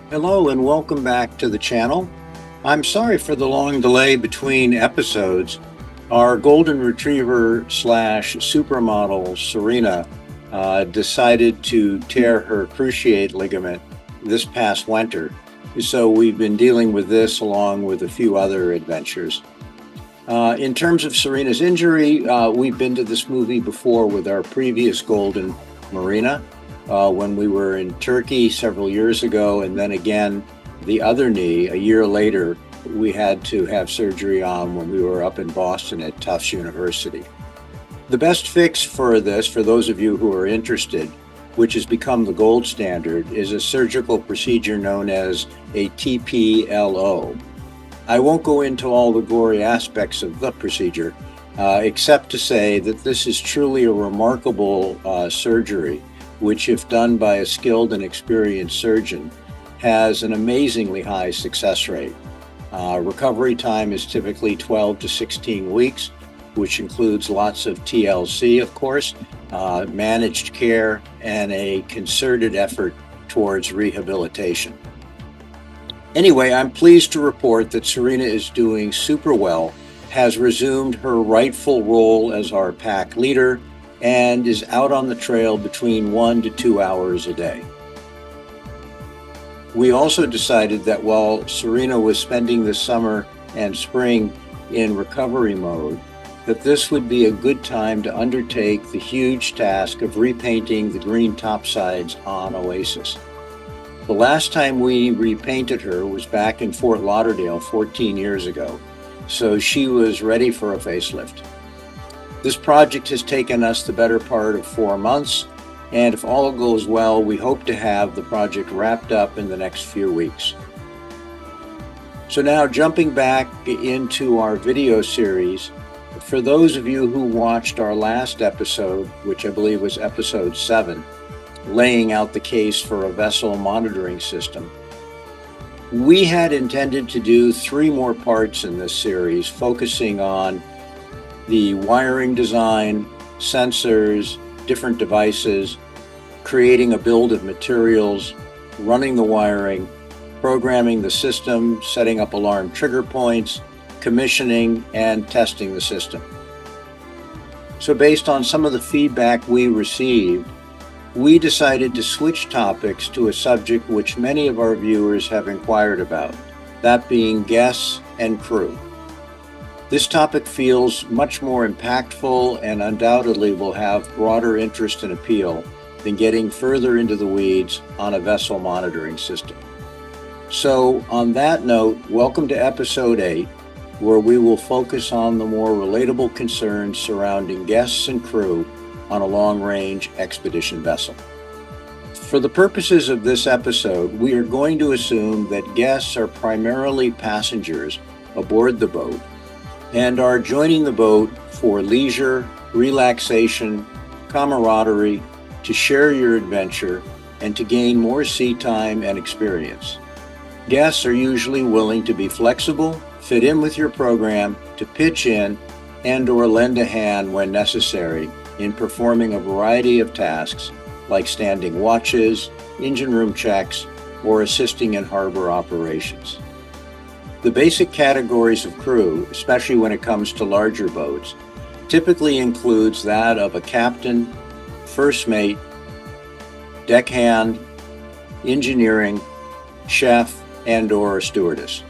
Hello and welcome back to the channel. I'm sorry for the long delay between episodes. Our golden retriever slash supermodel Serena decided to tear her cruciate ligament this past winter. So we've been dealing with this along with a few other adventures. In terms of Serena's injury, we've been to this movie before with our previous golden Marina. When we were in Turkey several years ago, and then again the other knee a year later, we had to have surgery on when we were up in Boston at Tufts University. The best fix for this, for those of you who are interested, which has become the gold standard, is a surgical procedure known as a TPLO. I won't go into all the gory aspects of the procedure, except to say that this is truly a remarkable surgery, which, if done by a skilled and experienced surgeon, has an amazingly high success rate. Recovery time is typically 12 to 16 weeks, which includes lots of TLC, of course, managed care, and a concerted effort towards rehabilitation. Anyway, I'm pleased to report that Serena is doing super well, has resumed her rightful role as our pack leader, and is out on the trail between 1 to 2 hours a day. We also decided that while Serena was spending the summer and spring in recovery mode, that this would be a good time to undertake the huge task of repainting the green topsides on Oasis. The last time we repainted her was back in Fort Lauderdale 14 years ago, so she was ready for a facelift. This project has taken us the better part of 4 months, and if all goes well, we hope to have the project wrapped up in the next few weeks. So now, jumping back into our video series, for those of you who watched our last episode, which I believe was episode 7, laying out the case for a vessel monitoring system, we had intended to do 3 more parts in this series, focusing on the wiring design, sensors, different devices, creating a build of materials, running the wiring, programming the system, setting up alarm trigger points, commissioning, and testing the system. So based on some of the feedback we received, we decided to switch topics to a subject which many of our viewers have inquired about, that being guests and crew. This topic feels much more impactful and undoubtedly will have broader interest and appeal than getting further into the weeds on a vessel monitoring system. So on that note, welcome to episode 8, where we will focus on the more relatable concerns surrounding guests and crew on a long-range expedition vessel. For the purposes of this episode, we are going to assume that guests are primarily passengers aboard the boat and are joining the boat for leisure, relaxation, camaraderie, to share your adventure, and to gain more sea time and experience. Guests are usually willing to be flexible, fit in with your program, to pitch in, and/or lend a hand when necessary in performing a variety of tasks like standing watches, engine room checks, or assisting in harbor operations. The basic categories of crew, especially when it comes to larger boats, typically includes that of a captain, first mate, deckhand, engineering, chef, and/or a stewardess.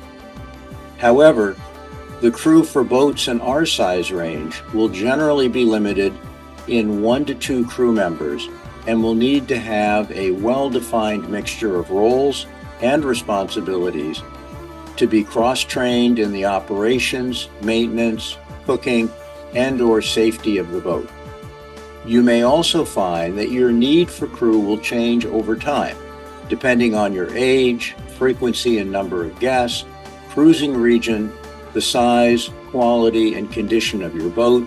However, the crew for boats in our size range will generally be limited in 1 to 2 crew members and will need to have a well-defined mixture of roles and responsibilities to be cross-trained in the operations, maintenance, cooking, and/or safety of the boat. You may also find that your need for crew will change over time, depending on your age, frequency and number of guests, cruising region, the size, quality, and condition of your boat,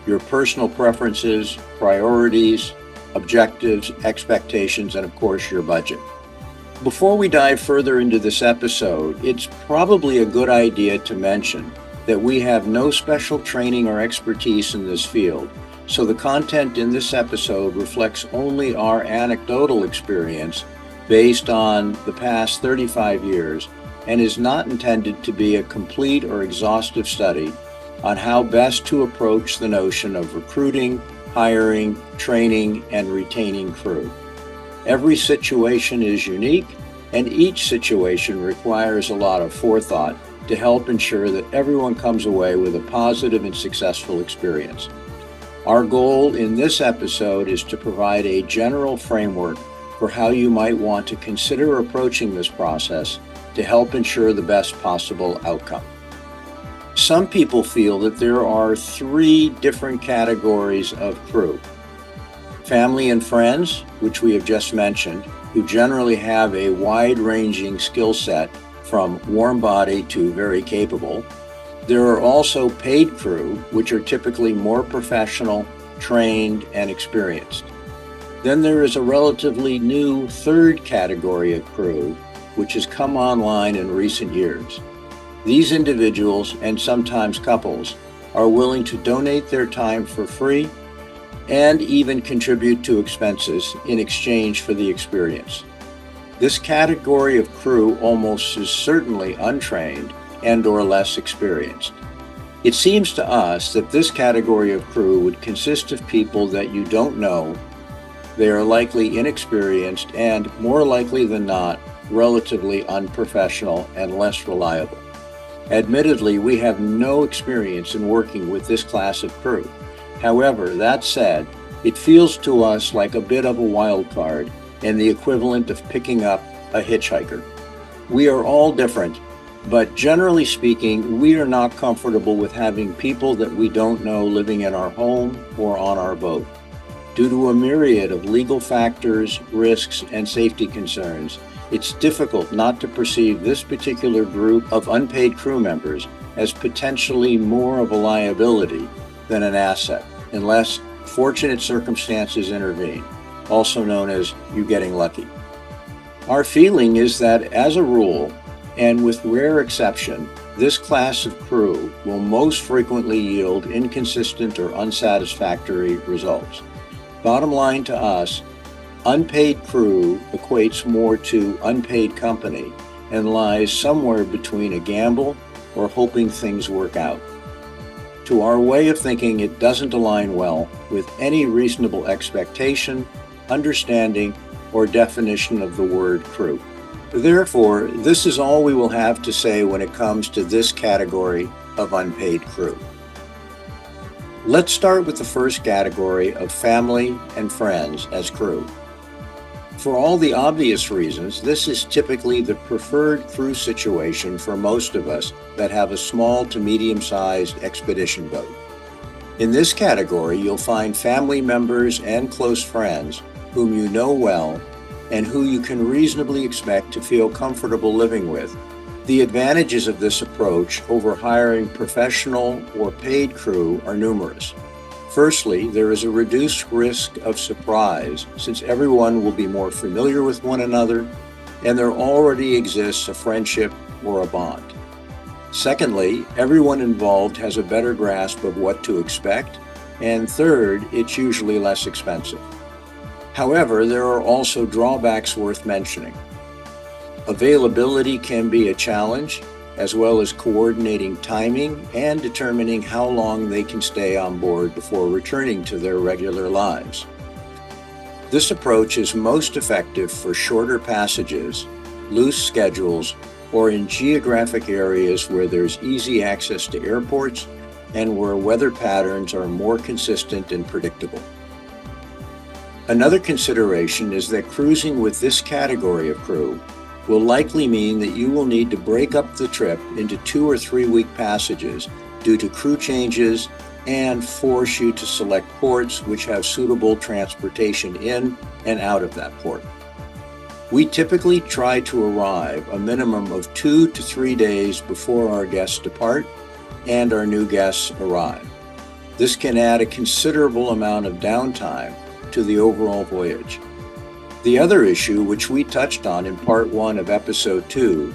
your personal preferences, priorities, objectives, expectations, and of course your budget. Before we dive further into this episode, it's probably a good idea to mention that we have no special training or expertise in this field, so the content in this episode reflects only our anecdotal experience based on the past 35 years and is not intended to be a complete or exhaustive study on how best to approach the notion of recruiting, hiring, training, and retaining crew. Every situation is unique, and each situation requires a lot of forethought to help ensure that everyone comes away with a positive and successful experience. Our goal in this episode is to provide a general framework for how you might want to consider approaching this process to help ensure the best possible outcome. Some people feel that there are 3 different categories of crew. Family and friends, which we have just mentioned, who generally have a wide-ranging skill set from warm body to very capable. There are also paid crew, which are typically more professional, trained, and experienced. Then there is a relatively new 3rd category of crew, which has come online in recent years. These individuals, and sometimes couples, are willing to donate their time for free and even contribute to expenses in exchange for the experience. This category of crew almost is certainly untrained and/or less experienced. It seems to us that this category of crew would consist of people that you don't know. They are likely inexperienced and, more likely than not, relatively unprofessional and less reliable. Admittedly, we have no experience in working with this class of crew. However, that said, it feels to us like a bit of a wild card and the equivalent of picking up a hitchhiker. We are all different, but generally speaking, we are not comfortable with having people that we don't know living in our home or on our boat. Due to a myriad of legal factors, risks, and safety concerns, it's difficult not to perceive this particular group of unpaid crew members as potentially more of a liability than an asset, unless fortunate circumstances intervene, also known as you getting lucky. Our feeling is that, as a rule, and with rare exception, this class of crew will most frequently yield inconsistent or unsatisfactory results. Bottom line to us, unpaid crew equates more to unpaid company and lies somewhere between a gamble or hoping things work out. To our way of thinking, it doesn't align well with any reasonable expectation, understanding, or definition of the word crew. Therefore, this is all we will have to say when it comes to this category of unpaid crew. Let's start with the first category of family and friends as crew. For all the obvious reasons, this is typically the preferred crew situation for most of us that have a small to medium-sized expedition boat. In this category, you'll find family members and close friends whom you know well and who you can reasonably expect to feel comfortable living with. The advantages of this approach over hiring professional or paid crew are numerous. Firstly, there is a reduced risk of surprise since everyone will be more familiar with one another and there already exists a friendship or a bond. Secondly, everyone involved has a better grasp of what to expect. And third, it's usually less expensive. However, there are also drawbacks worth mentioning. Availability can be a challenge, as well as coordinating timing and determining how long they can stay on board before returning to their regular lives. This approach is most effective for shorter passages, loose schedules, or in geographic areas where there's easy access to airports and where weather patterns are more consistent and predictable. Another consideration is that cruising with this category of crew will likely mean that you will need to break up the trip into 2 or 3 week passages due to crew changes and force you to select ports which have suitable transportation in and out of that port. We typically try to arrive a minimum of 2 to 3 days before our guests depart and our new guests arrive. This can add a considerable amount of downtime to the overall voyage. The other issue, which we touched on in part 1 of episode 2,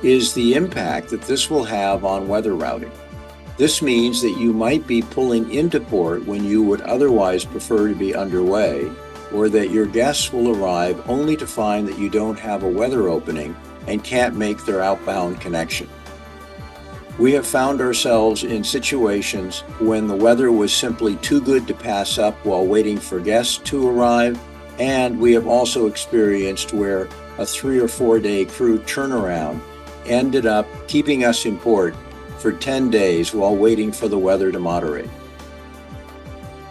is the impact that this will have on weather routing. This means that you might be pulling into port when you would otherwise prefer to be underway, or that your guests will arrive only to find that you don't have a weather opening and can't make their outbound connection. We have found ourselves in situations when the weather was simply too good to pass up while waiting for guests to arrive, and we have also experienced where a 3 or 4 day crew turnaround ended up keeping us in port for 10 days while waiting for the weather to moderate.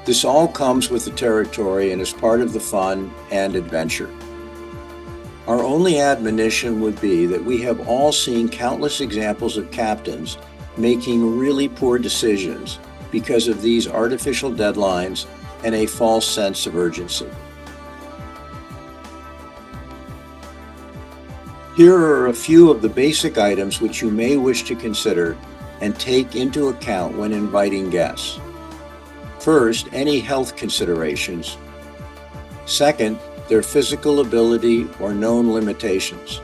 This all comes with the territory and is part of the fun and adventure. Our only admonition would be that we have all seen countless examples of captains making really poor decisions because of these artificial deadlines and a false sense of urgency. Here are a few of the basic items which you may wish to consider and take into account when inviting guests. First, any health considerations. Second, their physical ability or known limitations.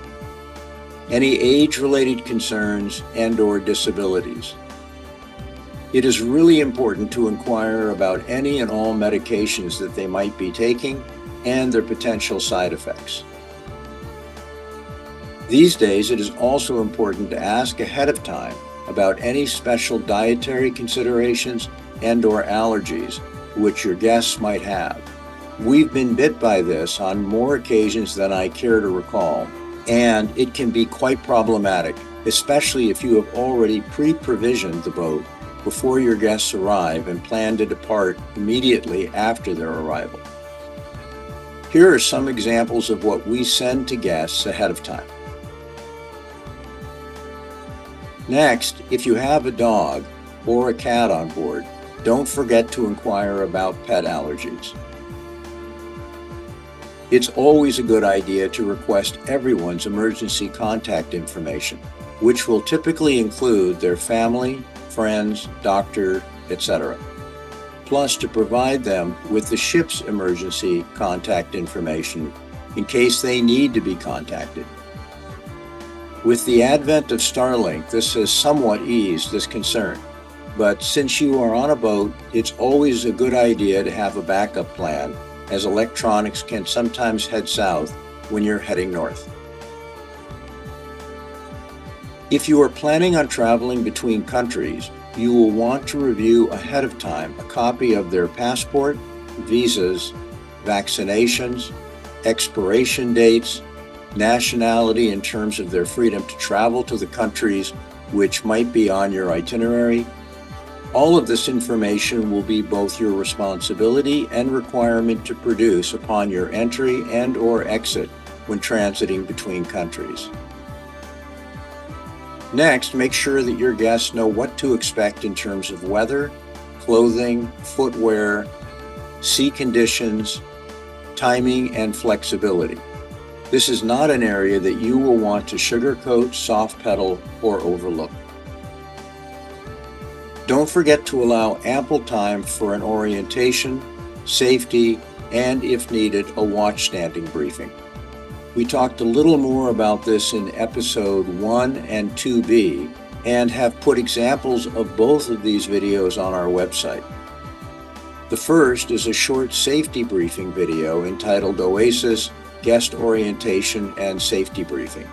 Any age-related concerns and/or disabilities. It is really important to inquire about any and all medications that they might be taking and their potential side effects. These days, it is also important to ask ahead of time about any special dietary considerations and/or allergies which your guests might have. We've been bit by this on more occasions than I care to recall, and it can be quite problematic, especially if you have already pre-provisioned the boat before your guests arrive and plan to depart immediately after their arrival. Here are some examples of what we send to guests ahead of time. Next, if you have a dog or a cat on board, don't forget to inquire about pet allergies. It's always a good idea to request everyone's emergency contact information, which will typically include their family, friends, doctor, etc. Plus to provide them with the ship's emergency contact information in case they need to be contacted. With the advent of Starlink, this has somewhat eased this concern. But since you are on a boat, it's always a good idea to have a backup plan, as electronics can sometimes head south when you're heading north. If you are planning on traveling between countries, you will want to review ahead of time a copy of their passport, visas, vaccinations, expiration dates, nationality in terms of their freedom to travel to the countries which might be on your itinerary. All of this information will be both your responsibility and requirement to produce upon your entry and/or exit when transiting between countries. Next, make sure that your guests know what to expect in terms of weather, clothing, footwear, sea conditions, timing, and flexibility. This is not an area that you will want to sugarcoat, soft pedal, or overlook. Don't forget to allow ample time for an orientation, safety, and if needed, a watch standing briefing. We talked a little more about this in episode 1 and 2B and have put examples of both of these videos on our website. The first is a short safety briefing video entitled Oasis, Guest Orientation and Safety Briefing,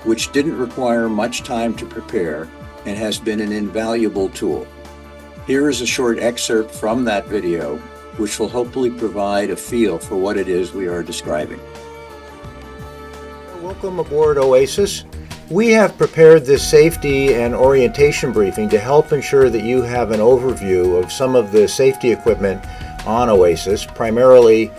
which didn't require much time to prepare and has been an invaluable tool. Here is a short excerpt from that video, which will hopefully provide a feel for what it is we are describing. Welcome aboard Oasis. We have prepared this safety and orientation briefing to help ensure that you have an overview of some of the safety equipment on Oasis, primarily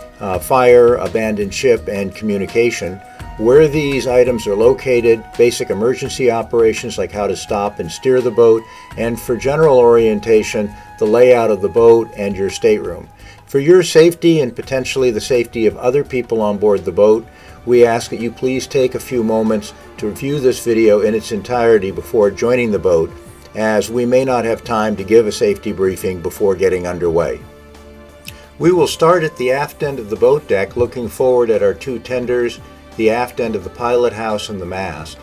fire, abandoned ship, and communication, where these items are located, basic emergency operations like how to stop and steer the boat, and for general orientation, the layout of the boat and your stateroom. For your safety and potentially the safety of other people on board the boat, we ask that you please take a few moments to view this video in its entirety before joining the boat, as we may not have time to give a safety briefing before getting underway. We will start at the aft end of the boat deck, looking forward at our two tenders, the aft end of the pilot house, and the mast.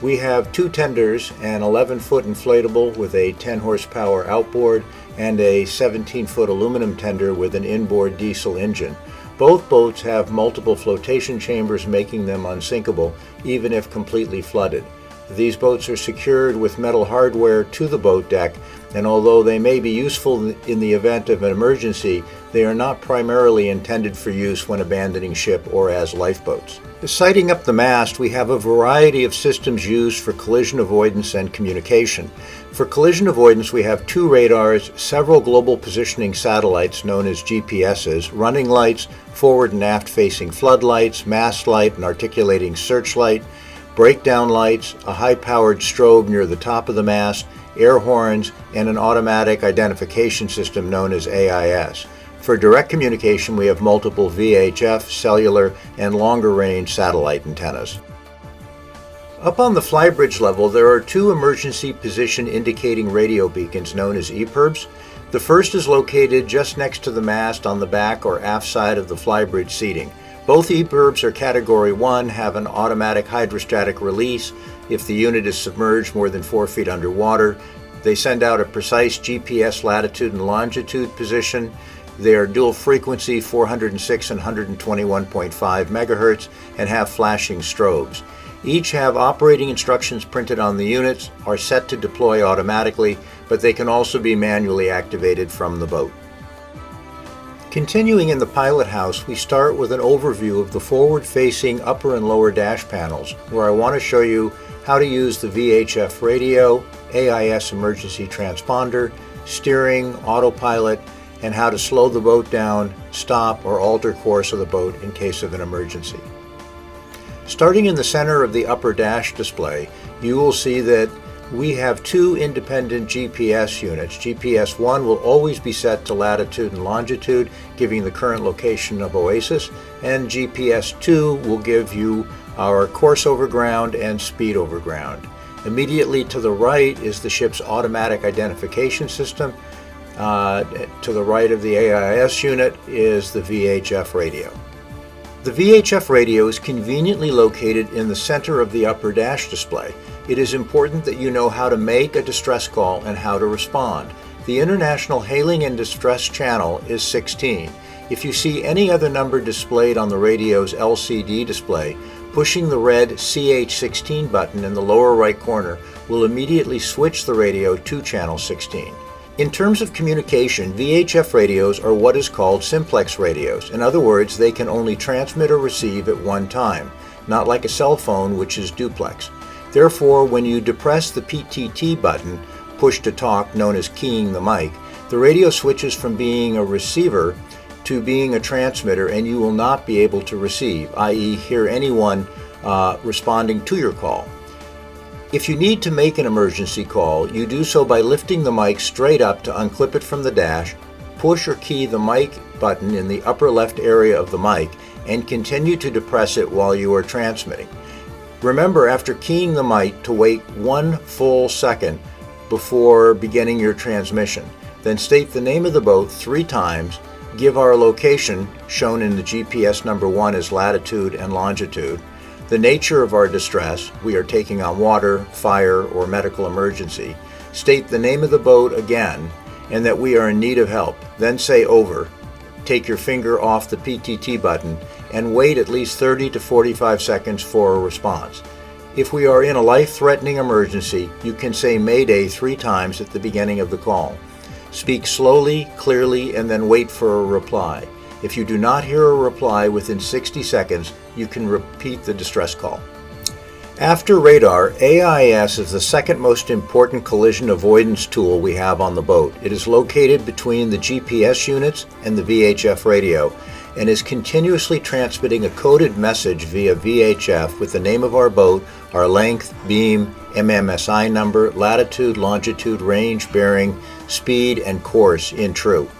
We have two tenders, an 11-foot inflatable with a 10 horsepower outboard and a 17-foot aluminum tender with an inboard diesel engine. Both boats have multiple flotation chambers, making them unsinkable, even if completely flooded. These boats are secured with metal hardware to the boat deck, and although they may be useful in the event of an emergency, they are not primarily intended for use when abandoning ship or as lifeboats. Sighting up the mast, we have a variety of systems used for collision avoidance and communication. For collision avoidance, we have 2 radars, several global positioning satellites known as GPSs, running lights, forward and aft facing floodlights, mast light and articulating searchlight, breakdown lights, a high-powered strobe near the top of the mast, air horns, and an automatic identification system known as AIS. For direct communication, we have multiple VHF, cellular, and longer-range satellite antennas. Up on the flybridge level, there are 2 emergency position indicating radio beacons known as EPIRBs. The first is located just next to the mast on the back or aft side of the flybridge seating. Both EPIRBs are Category 1, have an automatic hydrostatic release if the unit is submerged more than 4 feet underwater. They send out a precise GPS latitude and longitude position. They are dual frequency 406 and 121.5 megahertz and have flashing strobes. Each have operating instructions printed on the units, are set to deploy automatically, but they can also be manually activated from the boat. Continuing in the pilot house, we start with an overview of the forward-facing upper and lower dash panels, where I want to show you how to use the VHF radio, AIS emergency transponder, steering, autopilot, and how to slow the boat down, stop, or alter course of the boat in case of an emergency. Starting in the center of the upper dash display, you will see that we have 2 independent GPS units. GPS 1 will always be set to latitude and longitude, giving the current location of Oasis, and GPS 2 will give you our course over ground and speed over ground. Immediately to the right is the ship's automatic identification system. To the right of the AIS unit is the VHF radio. The VHF radio is conveniently located in the center of the upper dash display. It is important that you know how to make a distress call and how to respond. The International Hailing and Distress channel is 16. If you see any other number displayed on the radio's LCD display, pushing the red CH16 button in the lower right corner will immediately switch the radio to channel 16. In terms of communication, VHF radios are what is called simplex radios. In other words, they can only transmit or receive at one time, not like a cell phone, which is duplex. Therefore, when you depress the PTT button, push to talk, known as keying the mic, the radio switches from being a receiver to being a transmitter, and you will not be able to receive, i.e. hear anyone responding to your call. If you need to make an emergency call, you do so by lifting the mic straight up to unclip it from the dash, push or key the mic button in the upper left area of the mic, and continue to depress it while you are transmitting. Remember, after keying the mic, to wait 1 full second before beginning your transmission. Then state the name of the boat 3 times, give our location, shown in the GPS number 1 as latitude and longitude, the nature of our distress, we are taking on water, fire, or medical emergency. State the name of the boat again, and that we are in need of help. Then say over. Take your finger off the PTT button and wait at least 30 to 45 seconds for a response. If we are in a life-threatening emergency, you can say Mayday 3 times at the beginning of the call. Speak slowly, clearly, and then wait for a reply. If you do not hear a reply within 60 seconds, you can repeat the distress call. After radar, AIS is the second most important collision avoidance tool we have on the boat. It is located between the GPS units and the VHF radio and is continuously transmitting a coded message via VHF with the name of our boat, our length, beam, MMSI number, latitude, longitude, range, bearing, speed, and course in true.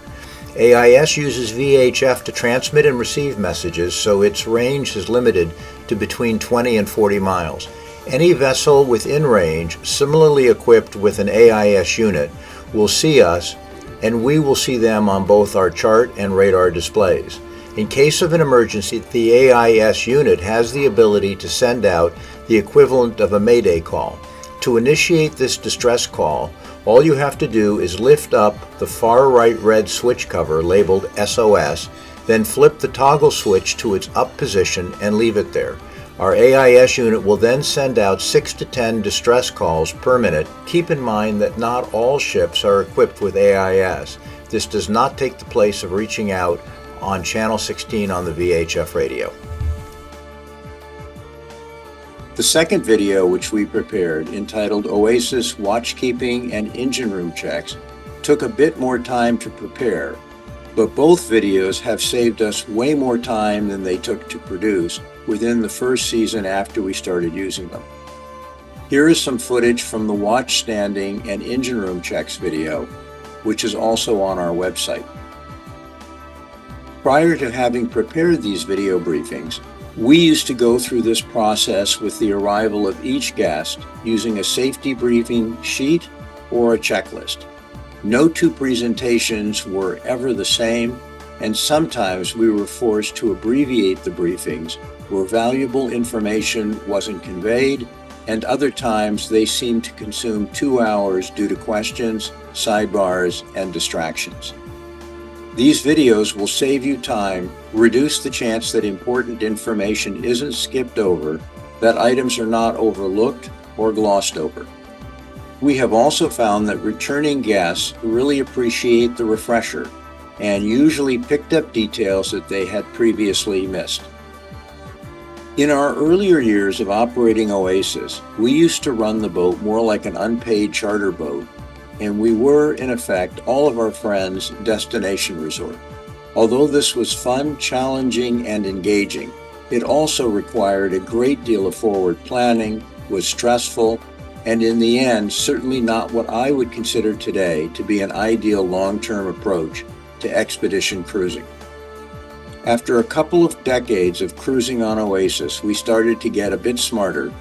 AIS uses VHF to transmit and receive messages, so its range is limited to between 20 and 40 miles. Any vessel within range, similarly equipped with an AIS unit, will see us, and we will see them on both our chart and radar displays. In case of an emergency, the AIS unit has the ability to send out the equivalent of a Mayday call. To initiate this distress call, all you have to do is lift up the far right red switch cover labeled SOS, Then flip the toggle switch to its up position and leave it there. Our AIS unit will then send out 6 to 10 distress calls per minute. Keep in mind that not all ships are equipped with AIS. This does not take the place of reaching out on channel 16 on the VHF radio. The second video which we prepared, entitled Oasis Watchkeeping and Engine Room Checks, took a bit more time to prepare, but both videos have saved us way more time than they took to produce within the first season after we started using them. Here is some footage from the watch standing and engine room checks video, which is also on our website. Prior to having prepared these video briefings, we used to go through this process with the arrival of each guest using a safety briefing sheet or a checklist. No two presentations were ever the same, and sometimes we were forced to abbreviate the briefings where valuable information wasn't conveyed, and other times they seemed to consume 2 hours due to questions, sidebars, and distractions. These videos will save you time, reduce the chance that important information isn't skipped over, that items are not overlooked or glossed over. We have also found that returning guests really appreciate the refresher and usually picked up details that they had previously missed. In our earlier years of operating Oasis, we used to run the boat more like an unpaid charter boat, and we were, in effect, all of our friends' destination resort. Although this was fun, challenging, and engaging, it also required a great deal of forward planning, was stressful, and in the end, certainly not what I would consider today to be an ideal long-term approach to expedition cruising. After a couple of decades of cruising on Oasis, we started to get a bit smarter,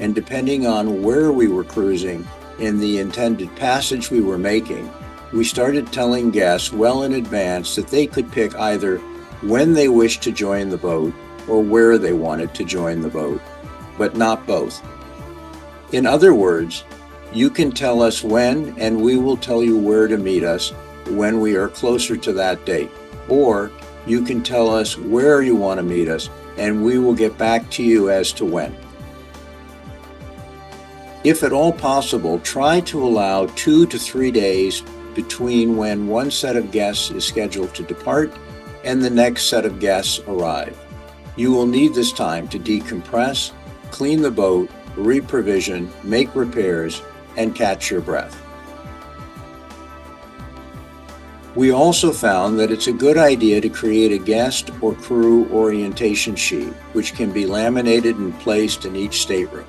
and depending on where we were cruising and the intended passage we were making, we started telling guests well in advance that they could pick either when they wished to join the boat or where they wanted to join the boat, but not both. In other words, you can tell us when and we will tell you where to meet us when we are closer to that date. Or you can tell us where you want to meet us and we will get back to you as to when. If at all possible, try to allow 2 to 3 days between when one set of guests is scheduled to depart and the next set of guests arrive. You will need this time to decompress, clean the boat, reprovision, make repairs, and catch your breath. We also found that it's a good idea to create a guest or crew orientation sheet, which can be laminated and placed in each stateroom.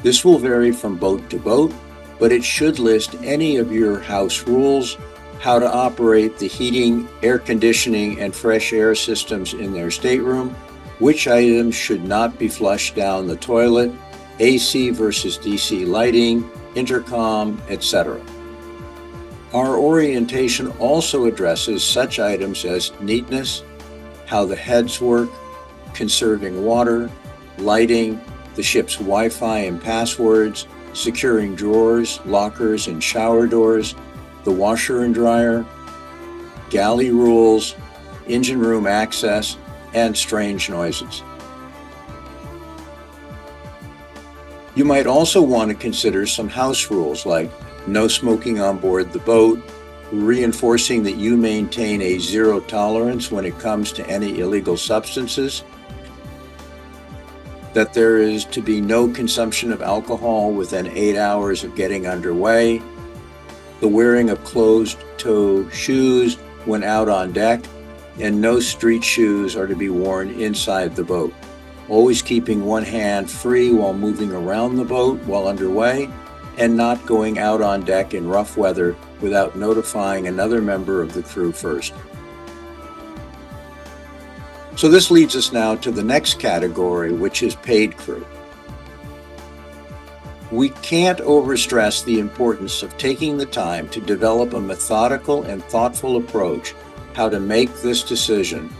This will vary from boat to boat, but it should list any of your house rules, how to operate the heating, air conditioning, and fresh air systems in their stateroom, which items should not be flushed down the toilet, AC versus DC lighting, intercom, etc. Our orientation also addresses such items as neatness, how the heads work, conserving water, lighting, the ship's Wi-Fi and passwords, securing drawers, lockers, and shower doors, the washer and dryer, galley rules, engine room access, and strange noises. You might also want to consider some house rules like no smoking on board the boat, reinforcing that you maintain a zero tolerance when it comes to any illegal substances, that there is to be no consumption of alcohol within 8 hours of getting underway, the wearing of closed-toe shoes when out on deck, and no street shoes are to be worn inside the boat. Always keeping one hand free while moving around the boat while underway, and not going out on deck in rough weather without notifying another member of the crew first. So this leads us now to the next category, which is paid crew. We can't overstress the importance of taking the time to develop a methodical and thoughtful approach how to make this decision,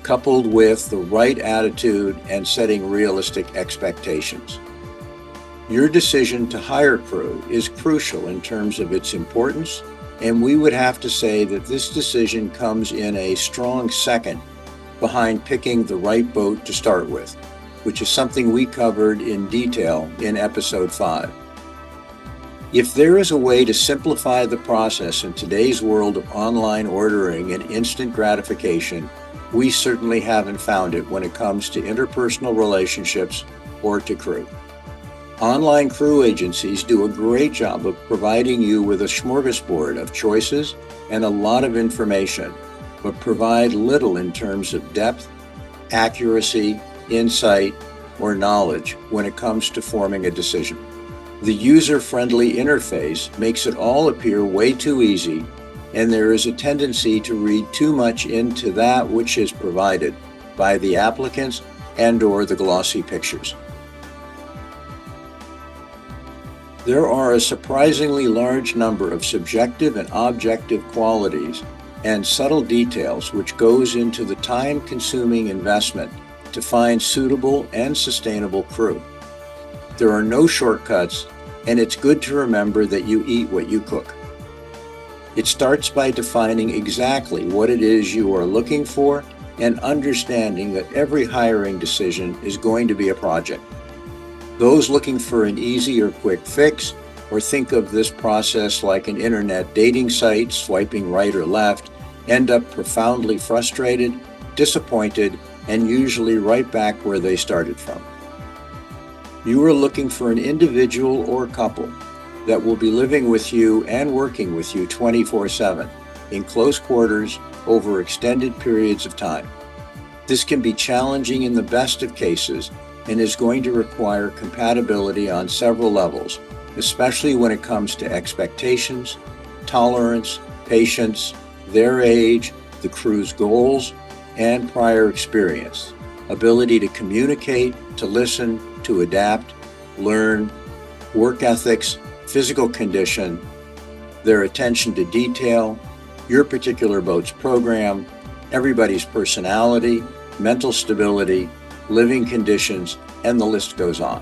coupled with the right attitude and setting realistic expectations. Your decision to hire crew is crucial in terms of its importance, and we would have to say that this decision comes in a strong second behind picking the right boat to start with, which is something we covered in detail in episode 5. If there is a way to simplify the process in today's world of online ordering and instant gratification, we certainly haven't found it when it comes to interpersonal relationships or to crew. Online crew agencies do a great job of providing you with a smorgasbord of choices and a lot of information, but provide little in terms of depth, accuracy, insight, or knowledge when it comes to forming a decision. The user-friendly interface makes it all appear way too easy, and there is a tendency to read too much into that which is provided by the applicants and/or the glossy pictures. There are a surprisingly large number of subjective and objective qualities and subtle details which goes into the time-consuming investment to find suitable and sustainable crew. There are no shortcuts, and it's good to remember that you eat what you cook. It starts by defining exactly what it is you are looking for and understanding that every hiring decision is going to be a project. Those looking for an easy or quick fix, or think of this process like an internet dating site swiping right or left, end up profoundly frustrated, disappointed, and usually right back where they started from. You are looking for an individual or couple that will be living with you and working with you 24/7 in close quarters over extended periods of time. This can be challenging in the best of cases and is going to require compatibility on several levels, especially when it comes to expectations, tolerance, patience, their age, the crew's goals, and prior experience, ability to communicate, to listen, to adapt, learn, work ethics, physical condition, their attention to detail, your particular boat's program, everybody's personality, mental stability, living conditions, and the list goes on.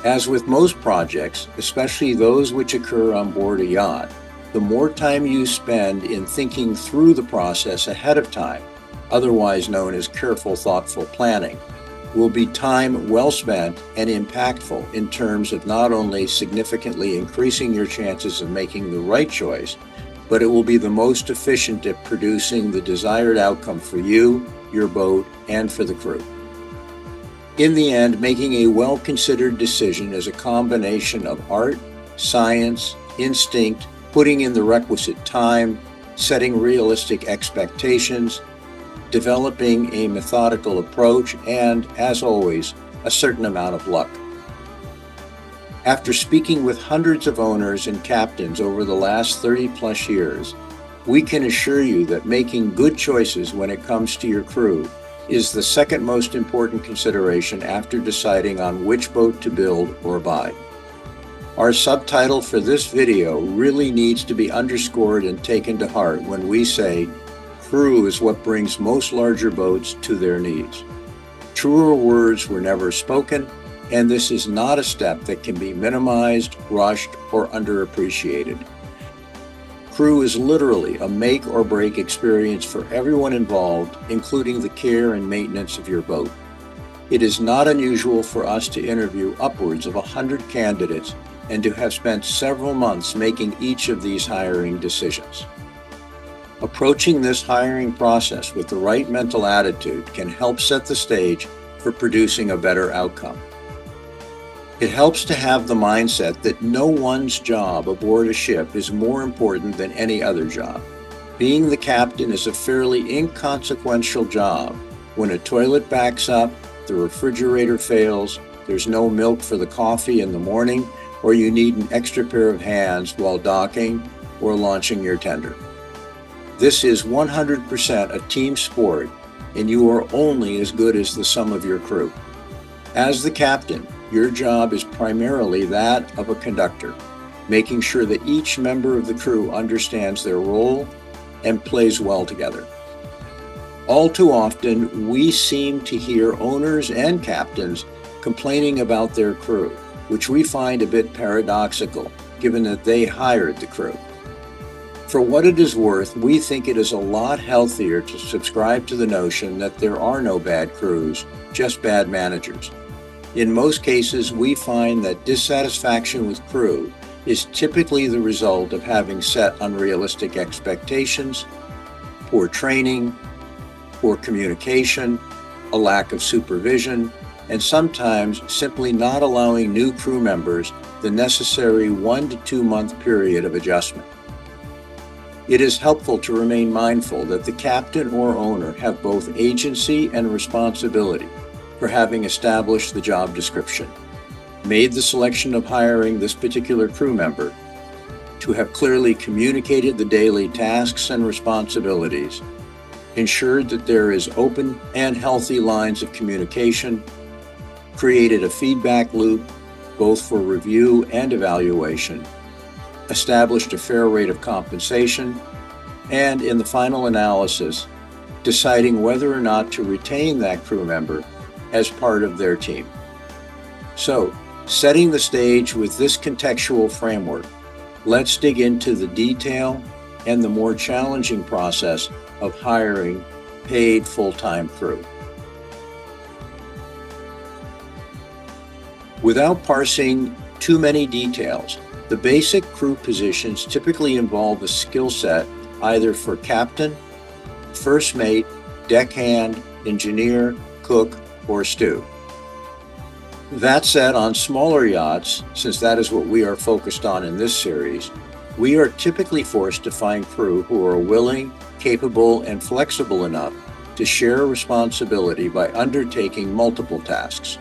As with most projects, especially those which occur on board a yacht, the more time you spend in thinking through the process ahead of time, otherwise known as careful, thoughtful planning, will be time well spent and impactful in terms of not only significantly increasing your chances of making the right choice, but it will be the most efficient at producing the desired outcome for you, your boat, and for the crew. In the end, making a well-considered decision is a combination of art, science, instinct, putting in the requisite time, setting realistic expectations, developing a methodical approach, and, as always, a certain amount of luck. After speaking with hundreds of owners and captains over the last 30-plus years, we can assure you that making good choices when it comes to your crew is the second most important consideration after deciding on which boat to build or buy. Our subtitle for this video really needs to be underscored and taken to heart when we say, crew is what brings most larger boats to their knees. Truer words were never spoken, and this is not a step that can be minimized, rushed, or underappreciated. Crew is literally a make or break experience for everyone involved, including the care and maintenance of your boat. It is not unusual for us to interview upwards of 100 candidates and to have spent several months making each of these hiring decisions. Approaching this hiring process with the right mental attitude can help set the stage for producing a better outcome. It helps to have the mindset that no one's job aboard a ship is more important than any other job. Being the captain is a fairly inconsequential job. When a toilet backs up, the refrigerator fails, there's no milk for the coffee in the morning, or you need an extra pair of hands while docking or launching your tender. This is 100% a team sport, and you are only as good as the sum of your crew. As the captain, your job is primarily that of a conductor, making sure that each member of the crew understands their role and plays well together. All too often, we seem to hear owners and captains complaining about their crew, which we find a bit paradoxical, given that they hired the crew. For what it is worth, we think it is a lot healthier to subscribe to the notion that there are no bad crews, just bad managers. In most cases, we find that dissatisfaction with crew is typically the result of having set unrealistic expectations, poor training, poor communication, a lack of supervision, and sometimes simply not allowing new crew members the necessary 1 to 2 month period of adjustment. It is helpful to remain mindful that the captain or owner have both agency and responsibility for having established the job description, made the selection of hiring this particular crew member, to have clearly communicated the daily tasks and responsibilities, ensured that there is open and healthy lines of communication, created a feedback loop both for review and evaluation, established a fair rate of compensation, and in the final analysis, deciding whether or not to retain that crew member as part of their team. So, setting the stage with this contextual framework, let's dig into the detail and the more challenging process of hiring paid full-time crew. Without parsing too many details, the basic crew positions typically involve a skill set either for captain, first mate, deckhand, engineer, cook, or stew. That said, on smaller yachts, since that is what we are focused on in this series, we are typically forced to find crew who are willing, capable, and flexible enough to share responsibility by undertaking multiple tasks.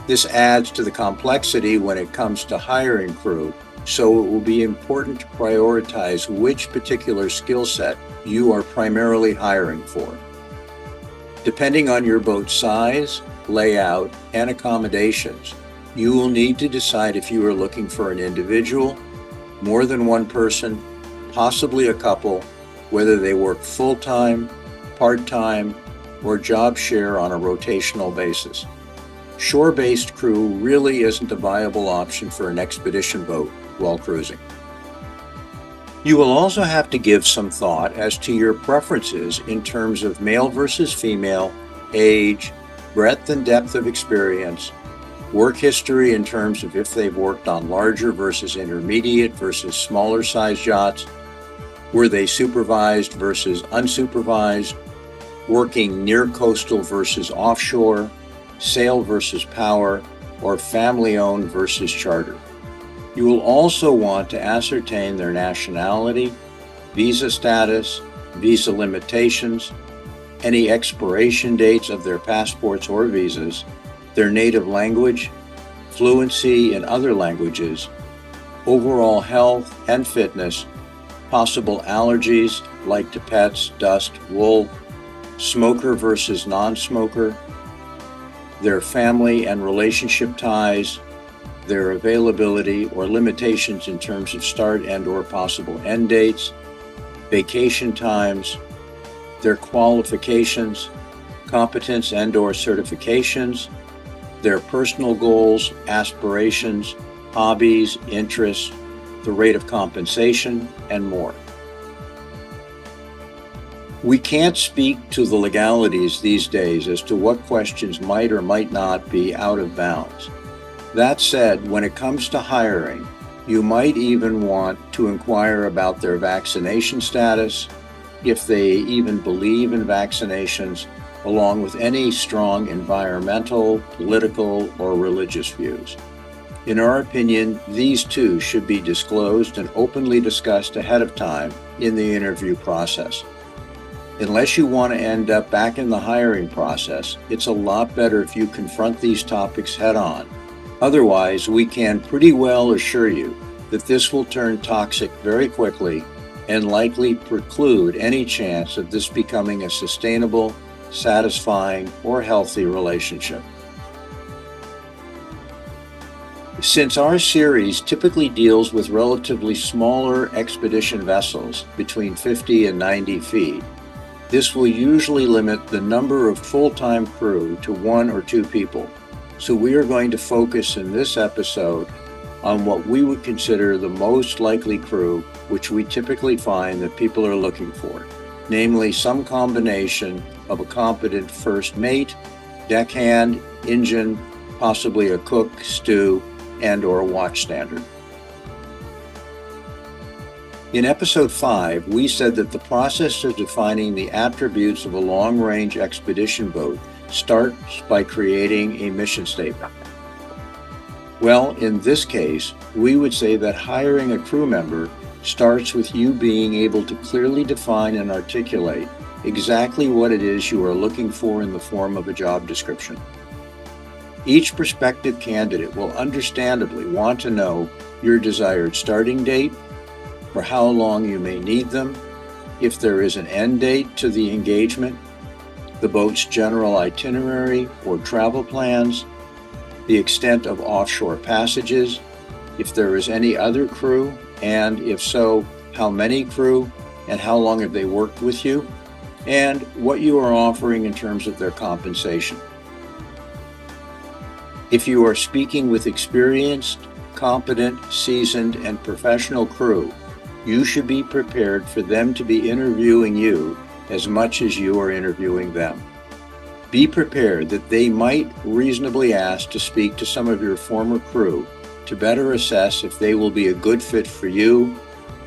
This adds to the complexity when it comes to hiring crew, so it will be important to prioritize which particular skill set you are primarily hiring for. Depending on your boat's size, layout, and accommodations, you will need to decide if you are looking for an individual, more than one person, possibly a couple, whether they work full-time, part-time, or job share on a rotational basis. Shore-based crew really isn't a viable option for an expedition boat while cruising. You will also have to give some thought as to your preferences in terms of male versus female, age, breadth and depth of experience, work history in terms of if they've worked on larger versus intermediate versus smaller size yachts, were they supervised versus unsupervised, working near coastal versus offshore, sail versus power, or family-owned versus charter. You will also want to ascertain their nationality, visa status, visa limitations, any expiration dates of their passports or visas, their native language, fluency in other languages, overall health and fitness, possible allergies like to pets, dust, wool, smoker versus non-smoker, their family and relationship ties, their availability or limitations in terms of start and or possible end dates, vacation times, their qualifications, competence and or certifications, their personal goals, aspirations, hobbies, interests, the rate of compensation, and more. We can't speak to the legalities these days as to what questions might or might not be out of bounds. That said, when it comes to hiring, you might even want to inquire about their vaccination status, if they even believe in vaccinations, along with any strong environmental, political, or religious views. In our opinion, these too should be disclosed and openly discussed ahead of time in the interview process. Unless you want to end up back in the hiring process, it's a lot better if you confront these topics head on. Otherwise, we can pretty well assure you that this will turn toxic very quickly and likely preclude any chance of this becoming a sustainable, satisfying, or healthy relationship. Since our series typically deals with relatively smaller expedition vessels between 50 and 90 feet, this will usually limit the number of full-time crew to 1 or 2 people. So we are going to focus in this episode on what we would consider the most likely crew, which we typically find that people are looking for, namely some combination of a competent first mate, deckhand, engine, possibly a cook, stew, and/or watch standard. In episode 5, we said that the process of defining the attributes of a long-range expedition boat starts by creating a mission statement. Well, in this case, we would say that hiring a crew member starts with you being able to clearly define and articulate exactly what it is you are looking for in the form of a job description. Each prospective candidate will understandably want to know your desired starting date, for how long you may need them, if there is an end date to the engagement, the boat's general itinerary or travel plans, the extent of offshore passages, if there is any other crew, and if so, how many crew, and how long have they worked with you, and what you are offering in terms of their compensation. If you are speaking with experienced, competent, seasoned, and professional crew, you should be prepared for them to be interviewing you as much as you are interviewing them. Be prepared that they might reasonably ask to speak to some of your former crew to better assess if they will be a good fit for you,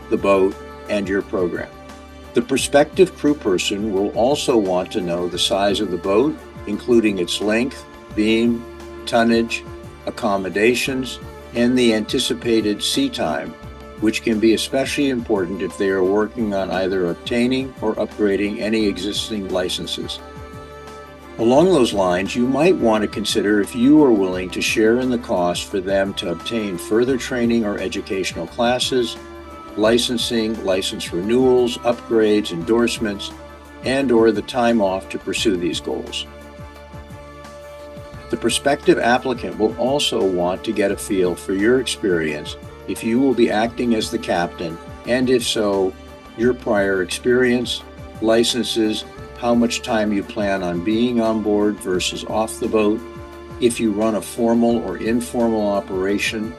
the boat, and your program. The prospective crew person will also want to know the size of the boat, including its length, beam, tonnage, accommodations, and the anticipated sea time, which can be especially important if they are working on either obtaining or upgrading any existing licenses. Along those lines, you might want to consider if you are willing to share in the cost for them to obtain further training or educational classes, licensing, license renewals, upgrades, endorsements, and/or the time off to pursue these goals. The prospective applicant will also want to get a feel for your experience, if you will be acting as the captain, and if so, your prior experience, licenses, how much time you plan on being on board versus off the boat, if you run a formal or informal operation,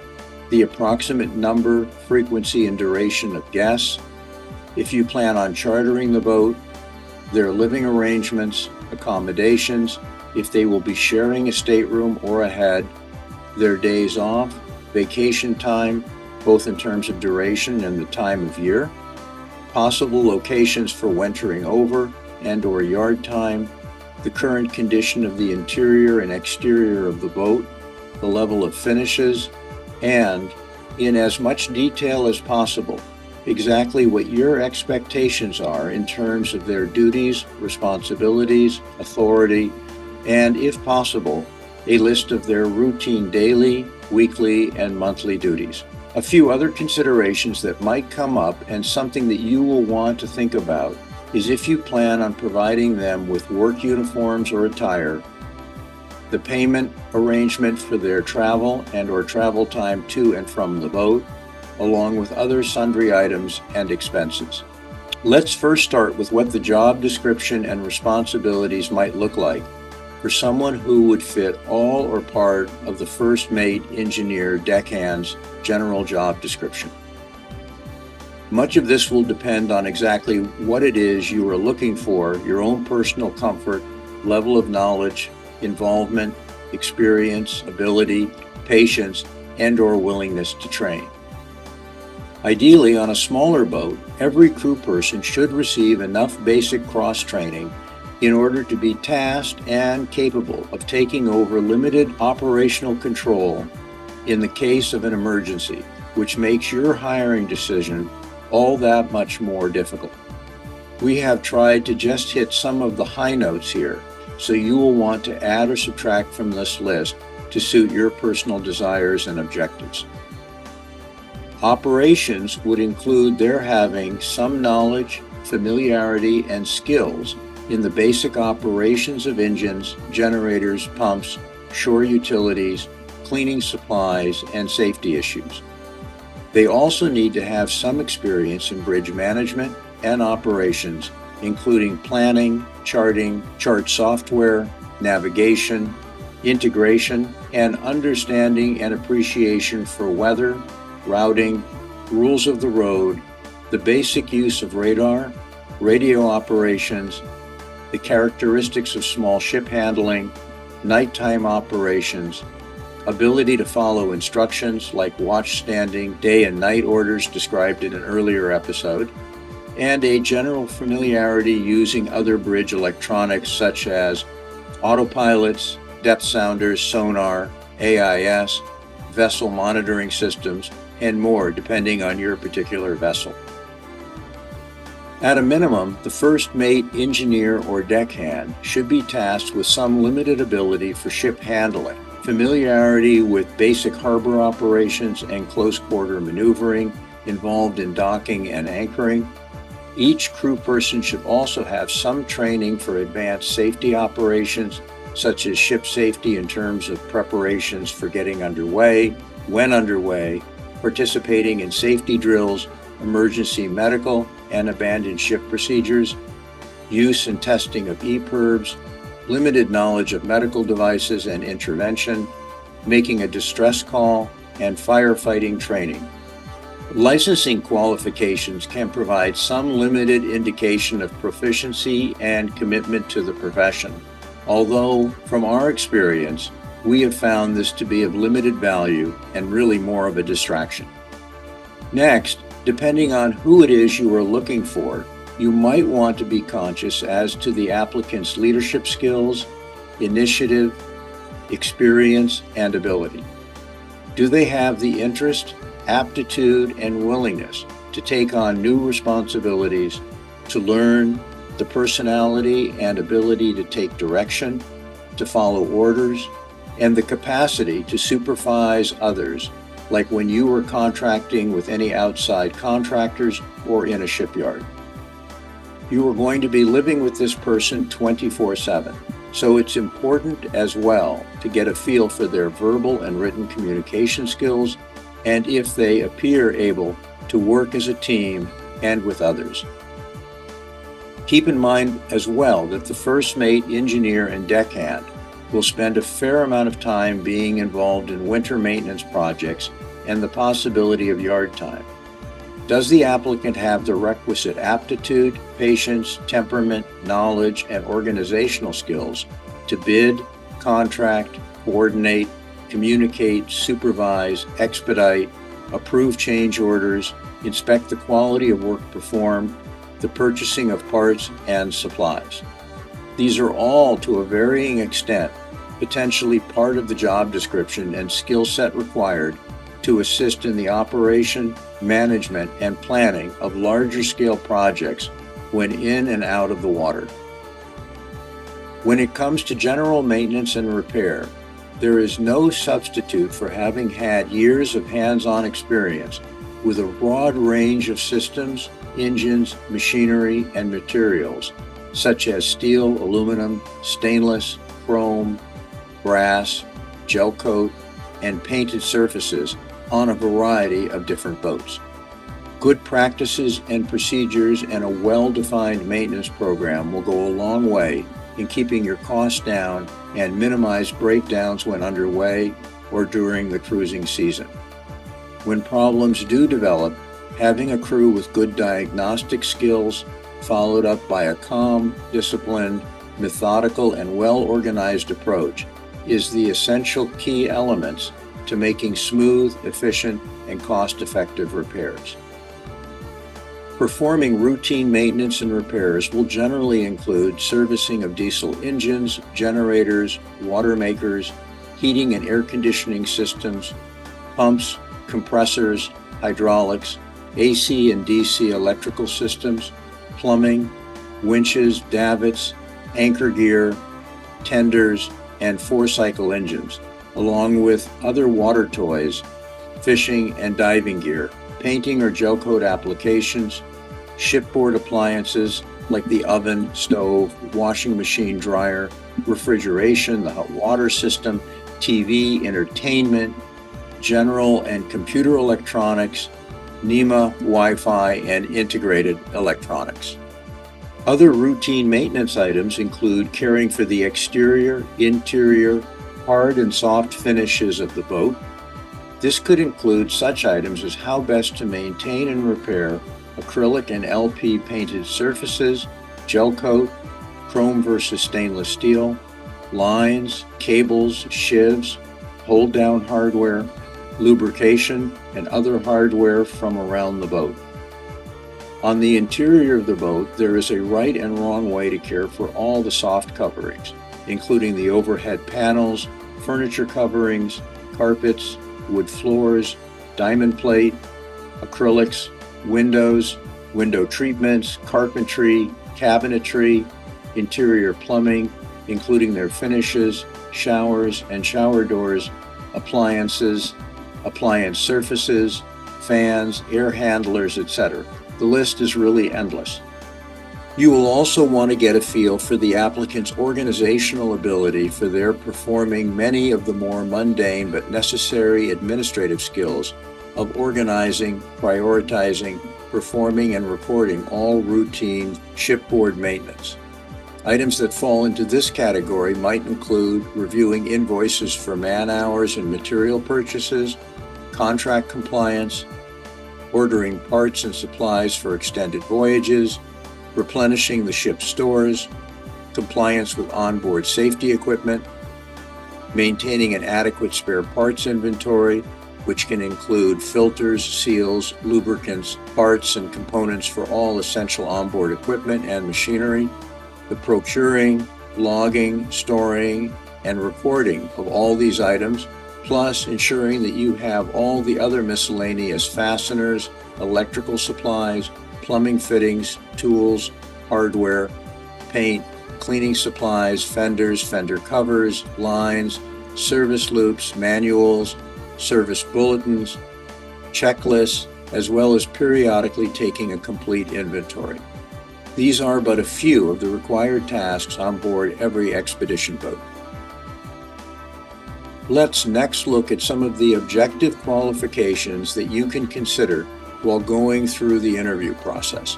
the approximate number, frequency, and duration of guests, if you plan on chartering the boat, their living arrangements, accommodations, if they will be sharing a stateroom or a head, their days off, vacation time, both in terms of duration and the time of year, possible locations for wintering over and/or yard time, the current condition of the interior and exterior of the boat, the level of finishes, and, in as much detail as possible, exactly what your expectations are in terms of their duties, responsibilities, authority, and, if possible, a list of their routine daily, weekly, and monthly duties. A few other considerations that might come up and something that you will want to think about is if you plan on providing them with work uniforms or attire, the payment arrangement for their travel and/or travel time to and from the boat, along with other sundry items and expenses. Let's first start with what the job description and responsibilities might look like for someone who would fit all or part of the first mate, engineer, deckhand's general job description. Much of this will depend on exactly what it is you are looking for, your own personal comfort, level of knowledge, involvement, experience, ability, patience, and/or willingness to train. Ideally, on a smaller boat, every crew person should receive enough basic cross-training in order to be tasked and capable of taking over limited operational control in the case of an emergency, which makes your hiring decision all that much more difficult. We have tried to just hit some of the high notes here, so you will want to add or subtract from this list to suit your personal desires and objectives. Operations would include their having some knowledge, familiarity, and skills in the basic operations of engines, generators, pumps, shore utilities, cleaning supplies, and safety issues. They also need to have some experience in bridge management and operations, including planning, charting, chart software, navigation, integration, and understanding and appreciation for weather, routing, rules of the road, the basic use of radar, radio operations, the characteristics of small ship handling, nighttime operations, ability to follow instructions like watch standing, day and night orders described in an earlier episode, and a general familiarity using other bridge electronics such as autopilots, depth sounders, sonar, AIS, vessel monitoring systems, and more depending on your particular vessel. At a minimum, the first mate, engineer, or deckhand should be tasked with some limited ability for ship handling, familiarity with basic harbor operations and close quarter maneuvering involved in docking and anchoring. Each crew person should also have some training for advanced safety operations, such as ship safety in terms of preparations for getting underway, when underway, participating in safety drills, emergency medical and abandoned ship procedures, use and testing of EPIRBs, limited knowledge of medical devices and intervention, making a distress call, and firefighting training. Licensing qualifications can provide some limited indication of proficiency and commitment to the profession, although from our experience, we have found this to be of limited value and really more of a distraction. Next, depending on who it is you are looking for, you might want to be conscious as to the applicant's leadership skills, initiative, experience, and ability. Do they have the interest, aptitude, and willingness to take on new responsibilities, to learn, the personality and ability to take direction, to follow orders, and the capacity to supervise others, like when you are contracting with any outside contractors or in a shipyard? You are going to be living with this person 24/7, so it's important as well to get a feel for their verbal and written communication skills and if they appear able to work as a team and with others. Keep in mind as well that the first mate, engineer, and deckhand will spend a fair amount of time being involved in winter maintenance projects and the possibility of yard time. Does the applicant have the requisite aptitude, patience, temperament, knowledge, and organizational skills to bid, contract, coordinate, communicate, supervise, expedite, approve change orders, inspect the quality of work performed, the purchasing of parts and supplies? These are all, to a varying extent, potentially part of the job description and skill set required to assist in the operation, management, and planning of larger scale projects when in and out of the water. When it comes to general maintenance and repair, there is no substitute for having had years of hands-on experience with a broad range of systems, engines, machinery, and materials, such as steel, aluminum, stainless, chrome, brass, gel coat, and painted surfaces on a variety of different boats. Good practices and procedures and a well-defined maintenance program will go a long way in keeping your costs down and minimize breakdowns when underway or during the cruising season. When problems do develop, having a crew with good diagnostic skills, followed up by a calm, disciplined, methodical, and well-organized approach, is the essential key elements to making smooth, efficient, and cost-effective repairs. Performing routine maintenance and repairs will generally include servicing of diesel engines, generators, water makers, heating and air conditioning systems, pumps, compressors, hydraulics, AC and DC electrical systems, plumbing, winches, davits, anchor gear, tenders, and four-cycle engines, along with other water toys, fishing and diving gear, painting or gel coat applications, shipboard appliances like the oven, stove, washing machine, dryer, refrigeration, the hot water system, TV, entertainment, general and computer electronics, NEMA, Wi-Fi, and integrated electronics. Other routine maintenance items include caring for the exterior, interior, hard and soft finishes of the boat. This could include such items as how best to maintain and repair acrylic and LP painted surfaces, gel coat, chrome versus stainless steel, lines, cables, shivs, hold-down hardware, lubrication, and other hardware from around the boat. On the interior of the boat, there is a right and wrong way to care for all the soft coverings, including the overhead panels, furniture coverings, carpets, wood floors, diamond plate, acrylics, windows, window treatments, carpentry, cabinetry, interior plumbing, including their finishes, showers and shower doors, appliances, appliance surfaces, fans, air handlers, etc. The list is really endless. You will also want to get a feel for the applicant's organizational ability for their performing many of the more mundane but necessary administrative skills of organizing, prioritizing, performing, and reporting all routine shipboard maintenance. Items that fall into this category might include reviewing invoices for man-hours and material purchases, contract compliance, ordering parts and supplies for extended voyages, replenishing the ship's stores, compliance with onboard safety equipment, maintaining an adequate spare parts inventory, which can include filters, seals, lubricants, parts, and components for all essential onboard equipment and machinery, the procuring, logging, storing, and recording of all these items, plus ensuring that you have all the other miscellaneous fasteners, electrical supplies, plumbing fittings, tools, hardware, paint, cleaning supplies, fenders, fender covers, lines, service loops, manuals, service bulletins, checklists, as well as periodically taking a complete inventory. These are but a few of the required tasks on board every expedition boat. Let's next look at some of the objective qualifications that you can consider while going through the interview process.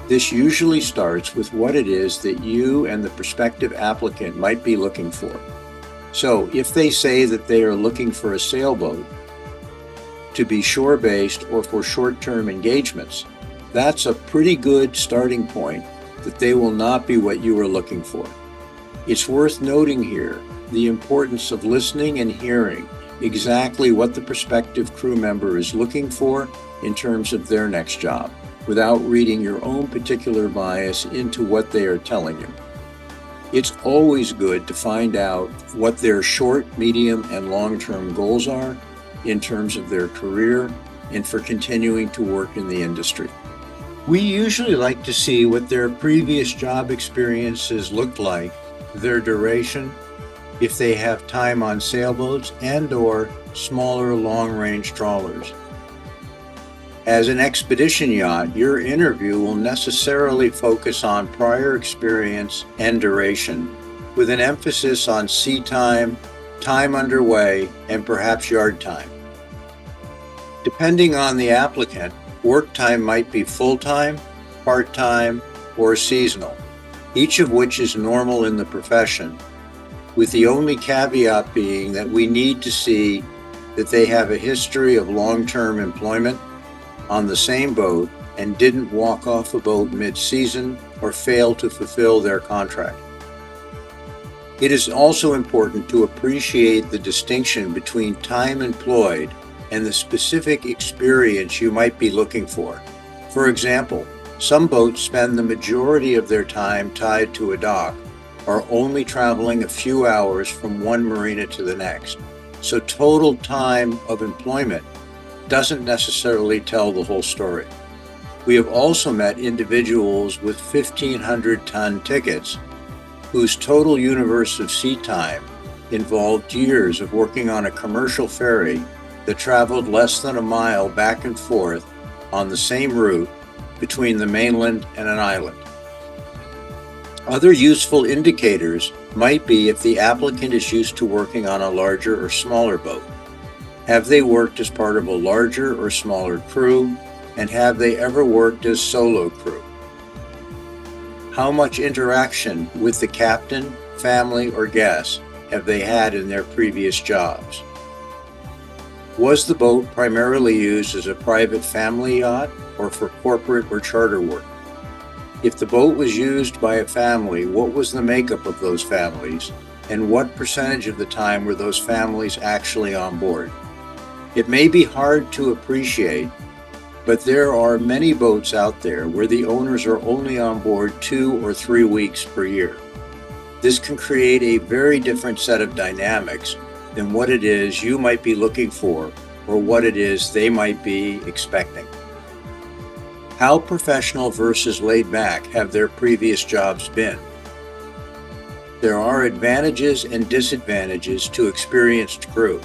This usually starts with what it is that you and the prospective applicant might be looking for. So if they say that they are looking for a sailboat to be shore-based or for short-term engagements, that's a pretty good starting point that they will not be what you are looking for. It's worth noting here the importance of listening and hearing exactly what the prospective crew member is looking for in terms of their next job, without reading your own particular bias into what they are telling you. It's always good to find out what their short, medium, and long-term goals are in terms of their career and for continuing to work in the industry. We usually like to see what their previous job experiences looked like, their duration, if they have time on sailboats and/or smaller long-range trawlers. As an expedition yacht, your interview will necessarily focus on prior experience and duration, with an emphasis on sea time, time underway, and perhaps yard time. Depending on the applicant, work time might be full-time, part-time, or seasonal, each of which is normal in the profession, with the only caveat being that we need to see that they have a history of long-term employment on the same boat and didn't walk off a boat mid-season or fail to fulfill their contract. It is also important to appreciate the distinction between time employed and the specific experience you might be looking for. For example, some boats spend the majority of their time tied to a dock or only traveling a few hours from one marina to the next. So total time of employment doesn't necessarily tell the whole story. We have also met individuals with 1,500-ton tickets whose total universe of sea time involved years of working on a commercial ferry that traveled less than a mile back and forth on the same route between the mainland and an island. Other useful indicators might be if the applicant is used to working on a larger or smaller boat. Have they worked as part of a larger or smaller crew? And have they ever worked as solo crew? How much interaction with the captain, family, or guests have they had in their previous jobs? Was the boat primarily used as a private family yacht or for corporate or charter work? If the boat was used by a family, what was the makeup of those families, and what percentage of the time were those families actually on board? It may be hard to appreciate, but there are many boats out there where the owners are only on board 2 or 3 weeks per year. This can create a very different set of dynamics than what it is you might be looking for or what it is they might be expecting. How professional versus laid back have their previous jobs been? There are advantages and disadvantages to experienced crew.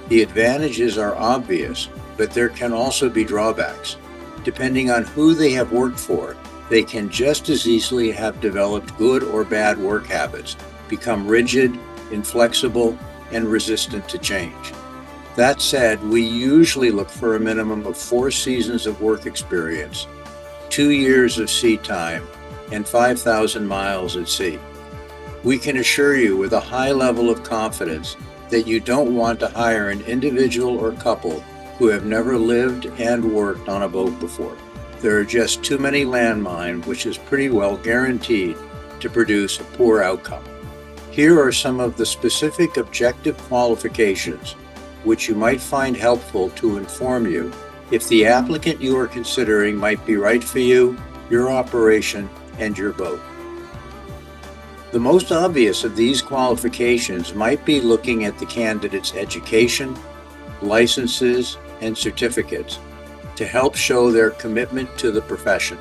The advantages are obvious, but there can also be drawbacks. Depending on who they have worked for, they can just as easily have developed good or bad work habits, become rigid, inflexible, and resistant to change. That said, we usually look for a minimum of 4 seasons of work experience, 2 years of sea time, and 5,000 miles at sea. We can assure you with a high level of confidence that you don't want to hire an individual or couple who have never lived and worked on a boat before. There are just too many landmines, which is pretty well guaranteed to produce a poor outcome. Here are some of the specific objective qualifications which you might find helpful to inform you if the applicant you are considering might be right for you, your operation, and your boat. The most obvious of these qualifications might be looking at the candidate's education, licenses, and certificates to help show their commitment to the profession.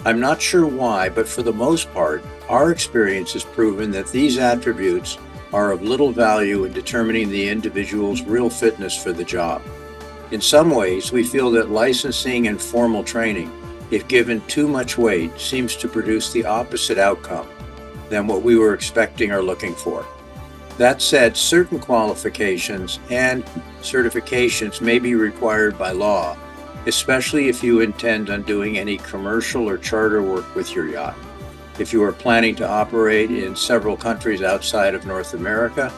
I'm not sure why, but for the most part, our experience has proven that these attributes are of little value in determining the individual's real fitness for the job. In some ways, we feel that licensing and formal training, if given too much weight, seems to produce the opposite outcome than what we were expecting or looking for. That said, certain qualifications and certifications may be required by law, especially if you intend on doing any commercial or charter work with your yacht. If you are planning to operate in several countries outside of North America,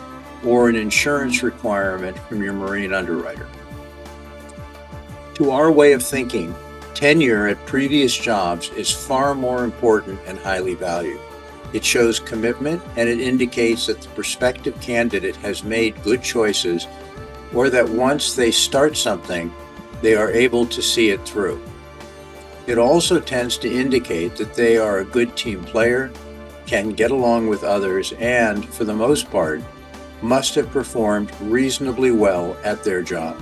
or an insurance requirement from your marine underwriter. To our way of thinking, tenure at previous jobs is far more important and highly valued. It shows commitment, and it indicates that the prospective candidate has made good choices, or that once they start something, they are able to see it through. It also tends to indicate that they are a good team player, can get along with others, and, for the most part, must have performed reasonably well at their job.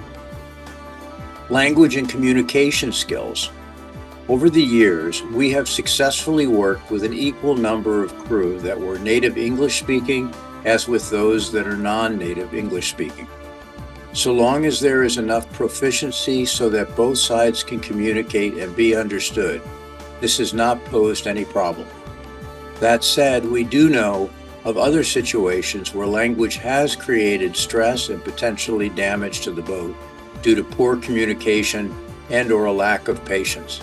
Language and communication skills. Over the years, we have successfully worked with an equal number of crew that were native English speaking as with those that are non-native English speaking. So long as there is enough proficiency so that both sides can communicate and be understood, this has not posed any problem. That said, we do know of other situations where language has created stress and potentially damage to the boat due to poor communication and/or a lack of patience.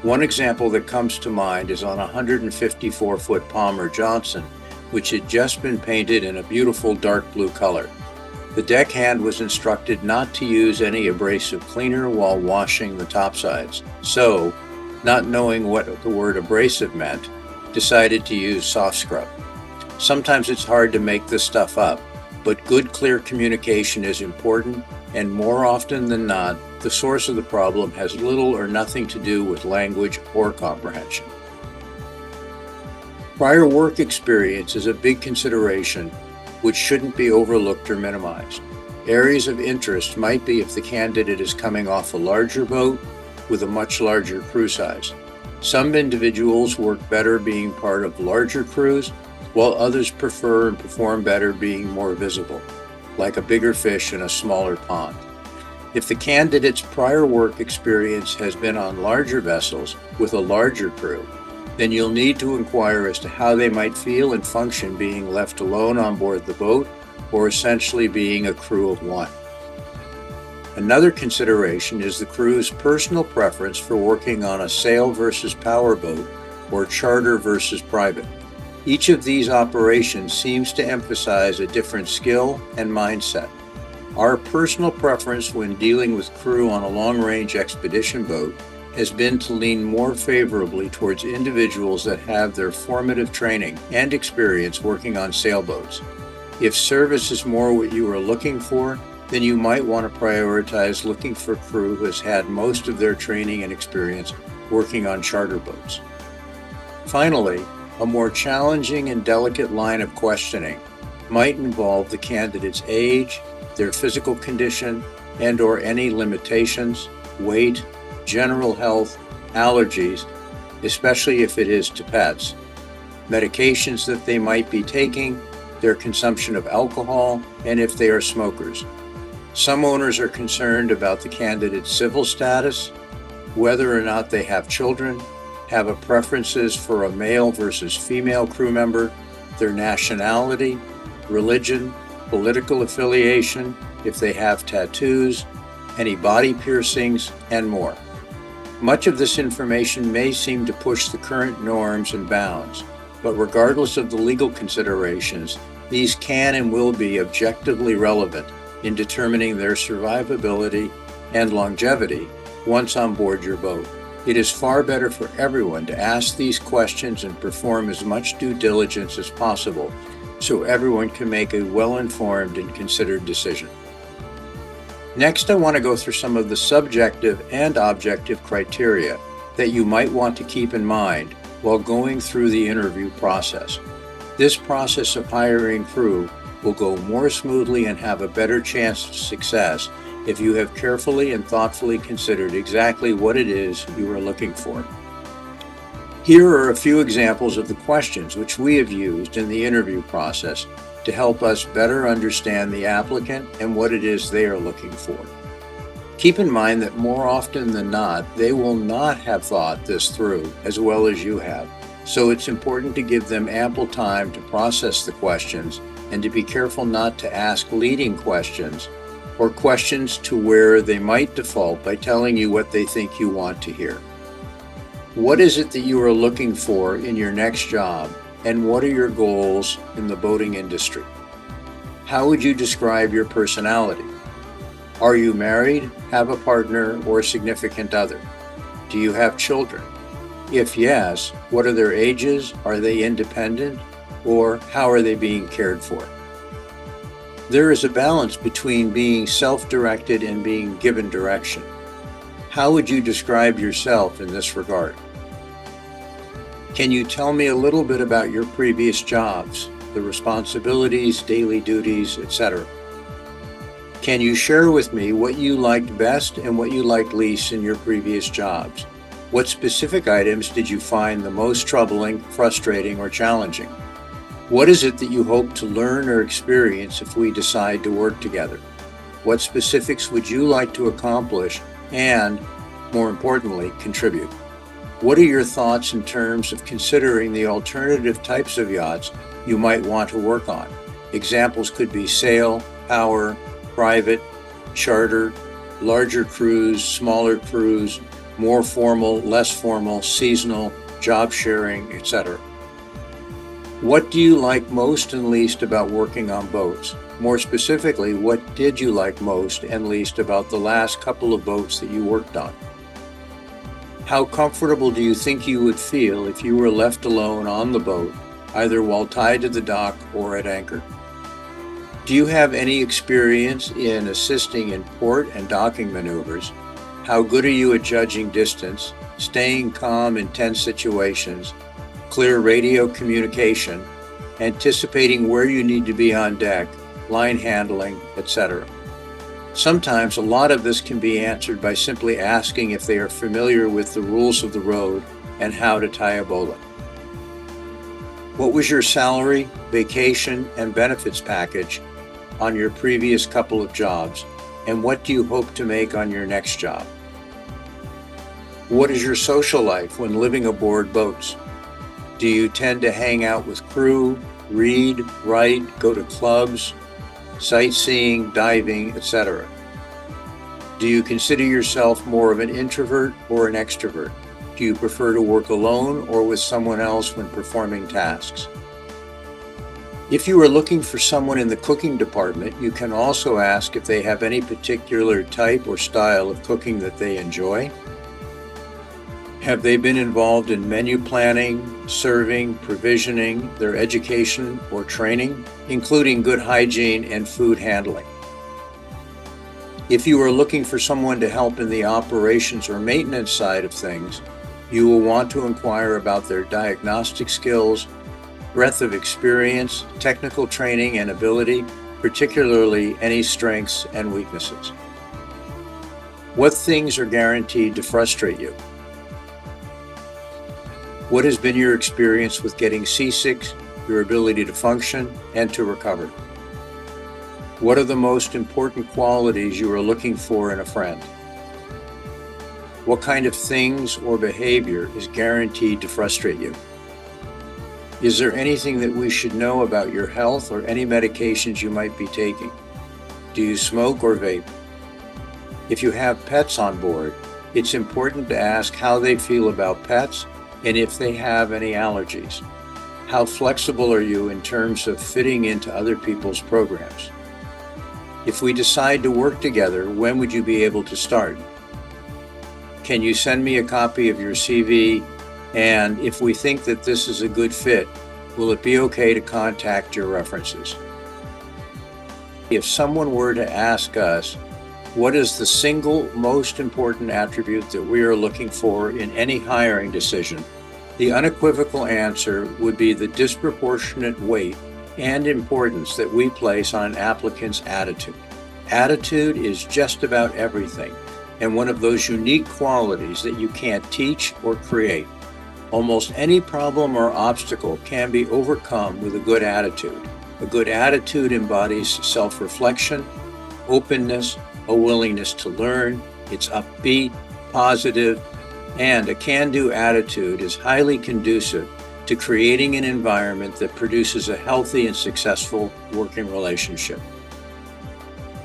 One example that comes to mind is on a 154-foot Palmer Johnson, which had just been painted in a beautiful dark blue color. The deckhand was instructed not to use any abrasive cleaner while washing the topsides, so, not knowing what the word abrasive meant, decided to use soft scrub. Sometimes it's hard to make this stuff up, but good, clear communication is important, and more often than not, the source of the problem has little or nothing to do with language or comprehension. Prior work experience is a big consideration, which shouldn't be overlooked or minimized. Areas of interest might be if the candidate is coming off a larger boat with a much larger crew size. Some individuals work better being part of larger crews, while others prefer and perform better being more visible, like a bigger fish in a smaller pond. If the candidate's prior work experience has been on larger vessels with a larger crew, then you'll need to inquire as to how they might feel and function being left alone on board the boat, or essentially being a crew of one. Another consideration is the crew's personal preference for working on a sail versus power boat or charter versus private. Each of these operations seems to emphasize a different skill and mindset. Our personal preference when dealing with crew on a long-range expedition boat has been to lean more favorably towards individuals that have their formative training and experience working on sailboats. If service is more what you are looking for, then you might want to prioritize looking for crew who has had most of their training and experience working on charter boats. Finally, a more challenging and delicate line of questioning might involve the candidate's age, their physical condition, and/or any limitations, weight, general health, allergies, especially if it is to pets, medications that they might be taking, their consumption of alcohol, and if they are smokers. Some owners are concerned about the candidate's civil status, whether or not they have children, have a preferences for a male versus female crew member, their nationality, religion, political affiliation, if they have tattoos, any body piercings, and more. Much of this information may seem to push the current norms and bounds, but regardless of the legal considerations, these can and will be objectively relevant in determining their survivability and longevity once on board your boat. It is far better for everyone to ask these questions and perform as much due diligence as possible so everyone can make a well-informed and considered decision. Next, I want to go through some of the subjective and objective criteria that you might want to keep in mind while going through the interview process. This process of hiring crew will go more smoothly and have a better chance of success if you have carefully and thoughtfully considered exactly what it is you are looking for. Here are a few examples of the questions which we have used in the interview process to help us better understand the applicant and what it is they are looking for. Keep in mind that more often than not, they will not have thought this through as well as you have, so it's important to give them ample time to process the questions and to be careful not to ask leading questions or questions to where they might default by telling you what they think you want to hear. What is it that you are looking for in your next job, and what are your goals in the boating industry? How would you describe your personality? Are you married, have a partner, or significant other? Do you have children? If yes, what are their ages? Are they independent? Or how are they being cared for? There is a balance between being self-directed and being given direction. How would you describe yourself in this regard? Can you tell me a little bit about your previous jobs, the responsibilities, daily duties, etc.? Can you share with me what you liked best and what you liked least in your previous jobs? What specific items did you find the most troubling, frustrating, or challenging? What is it that you hope to learn or experience if we decide to work together? What specifics would you like to accomplish and, more importantly, contribute? What are your thoughts in terms of considering the alternative types of yachts you might want to work on? Examples could be sail, power, private, charter, larger cruise, smaller cruise, more formal, less formal, seasonal, job sharing, etc. What do you like most and least about working on boats? More specifically, what did you like most and least about the last couple of boats that you worked on? How comfortable do you think you would feel if you were left alone on the boat, either while tied to the dock or at anchor? Do you have any experience in assisting in port and docking maneuvers? How good are you at judging distance, staying calm in tense situations, clear radio communication, anticipating where you need to be on deck, line handling, etc.? Sometimes a lot of this can be answered by simply asking if they are familiar with the rules of the road and how to tie a bowline. What was your salary, vacation, and benefits package on your previous couple of jobs, and what do you hope to make on your next job? What is your social life when living aboard boats? Do you tend to hang out with crew, read, write, go to clubs, sightseeing, diving, etc.? Do you consider yourself more of an introvert or an extrovert? Do you prefer to work alone or with someone else when performing tasks? If you are looking for someone in the cooking department, you can also ask if they have any particular type or style of cooking that they enjoy. Have they been involved in menu planning, serving, provisioning, their education or training, including good hygiene and food handling? If you are looking for someone to help in the operations or maintenance side of things, you will want to inquire about their diagnostic skills, breadth of experience, technical training and ability, particularly any strengths and weaknesses. What things are guaranteed to frustrate you? What has been your experience with getting seasick, your ability to function, and to recover? What are the most important qualities you are looking for in a friend? What kind of things or behavior is guaranteed to frustrate you? Is there anything that we should know about your health or any medications you might be taking? Do you smoke or vape? If you have pets on board, it's important to ask how they feel about pets and if they have any allergies. How flexible are you in terms of fitting into other people's programs? If we decide to work together, when would you be able to start? Can you send me a copy of your CV? And if we think that this is a good fit, will it be okay to contact your references? If someone were to ask us, what is the single most important attribute that we are looking for in any hiring decision? The unequivocal answer would be the disproportionate weight and importance that we place on an applicant's attitude. Attitude is just about everything, and one of those unique qualities that you can't teach or create. Almost any problem or obstacle can be overcome with a good attitude. A good attitude embodies self-reflection, openness, a willingness to learn, it's upbeat, positive, and a can-do attitude is highly conducive to creating an environment that produces a healthy and successful working relationship.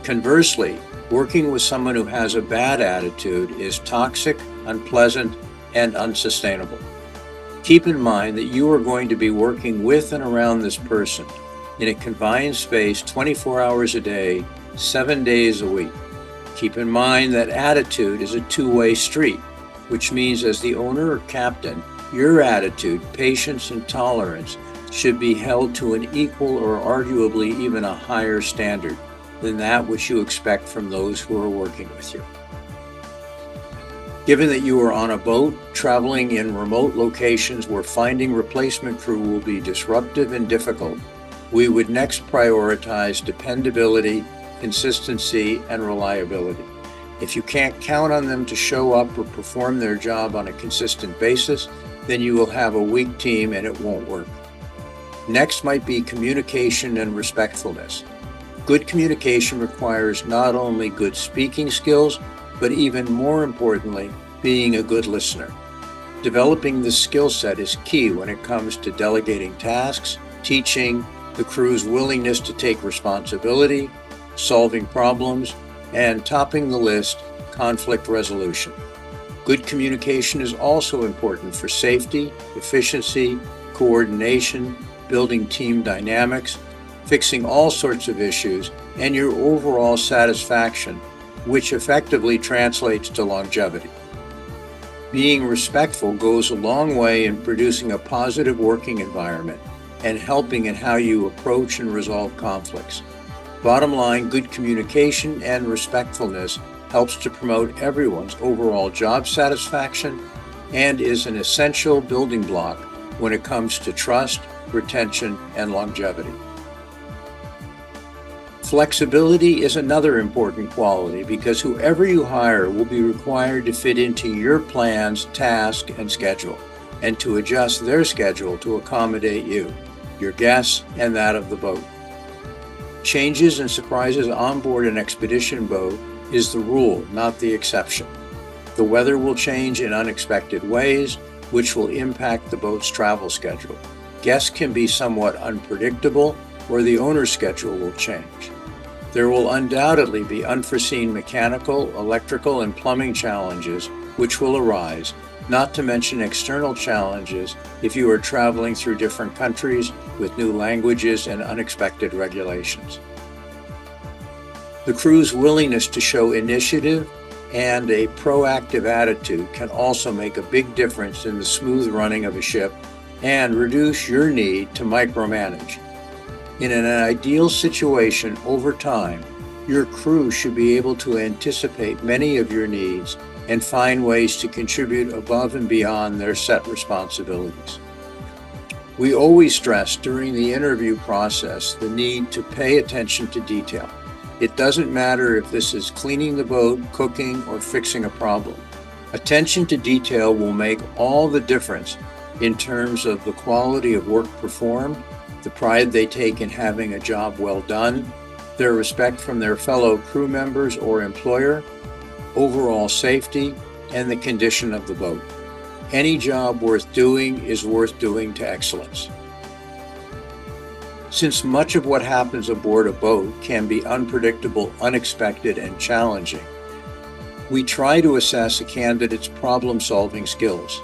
Conversely, working with someone who has a bad attitude is toxic, unpleasant, and unsustainable. Keep in mind that you are going to be working with and around this person in a confined space 24 hours a day, 7 days a week. Keep in mind that attitude is a two-way street, which means as the owner or captain, your attitude, patience, and tolerance should be held to an equal or arguably even a higher standard than that which you expect from those who are working with you. Given that you are on a boat traveling in remote locations where finding replacement crew will be disruptive and difficult, we would next prioritize dependability, consistency, and reliability. If you can't count on them to show up or perform their job on a consistent basis, then you will have a weak team and it won't work. Next might be communication and respectfulness. Good communication requires not only good speaking skills, but even more importantly, being a good listener. Developing this skill set is key when it comes to delegating tasks, teaching, the crew's willingness to take responsibility, solving problems, and topping the list, conflict resolution. Good communication is also important for safety, efficiency, coordination, building team dynamics, fixing all sorts of issues, and your overall satisfaction, which effectively translates to longevity. Being respectful goes a long way in producing a positive working environment and helping in how you approach and resolve conflicts. Bottom line, good communication and respectfulness helps to promote everyone's overall job satisfaction and is an essential building block when it comes to trust, retention, and longevity. Flexibility is another important quality because whoever you hire will be required to fit into your plans, task, and schedule, and to adjust their schedule to accommodate you, your guests, and that of the boat. Changes and surprises on board an expedition boat is the rule, not the exception. The weather will change in unexpected ways, which will impact the boat's travel schedule. Guests can be somewhat unpredictable, or the owner's schedule will change. There will undoubtedly be unforeseen mechanical, electrical, and plumbing challenges which will arise, not to mention external challenges if you are traveling through different countries with new languages and unexpected regulations. The crew's willingness to show initiative and a proactive attitude can also make a big difference in the smooth running of a ship and reduce your need to micromanage. In an ideal situation over time, your crew should be able to anticipate many of your needs and find ways to contribute above and beyond their set responsibilities. We always stress during the interview process the need to pay attention to detail. It doesn't matter if this is cleaning the boat, cooking, or fixing a problem. Attention to detail will make all the difference in terms of the quality of work performed, the pride they take in having a job well done, their respect from their fellow crew members or employer, overall safety, and the condition of the boat. Any job worth doing is worth doing to excellence. Since much of what happens aboard a boat can be unpredictable, unexpected, and challenging, we try to assess a candidate's problem-solving skills.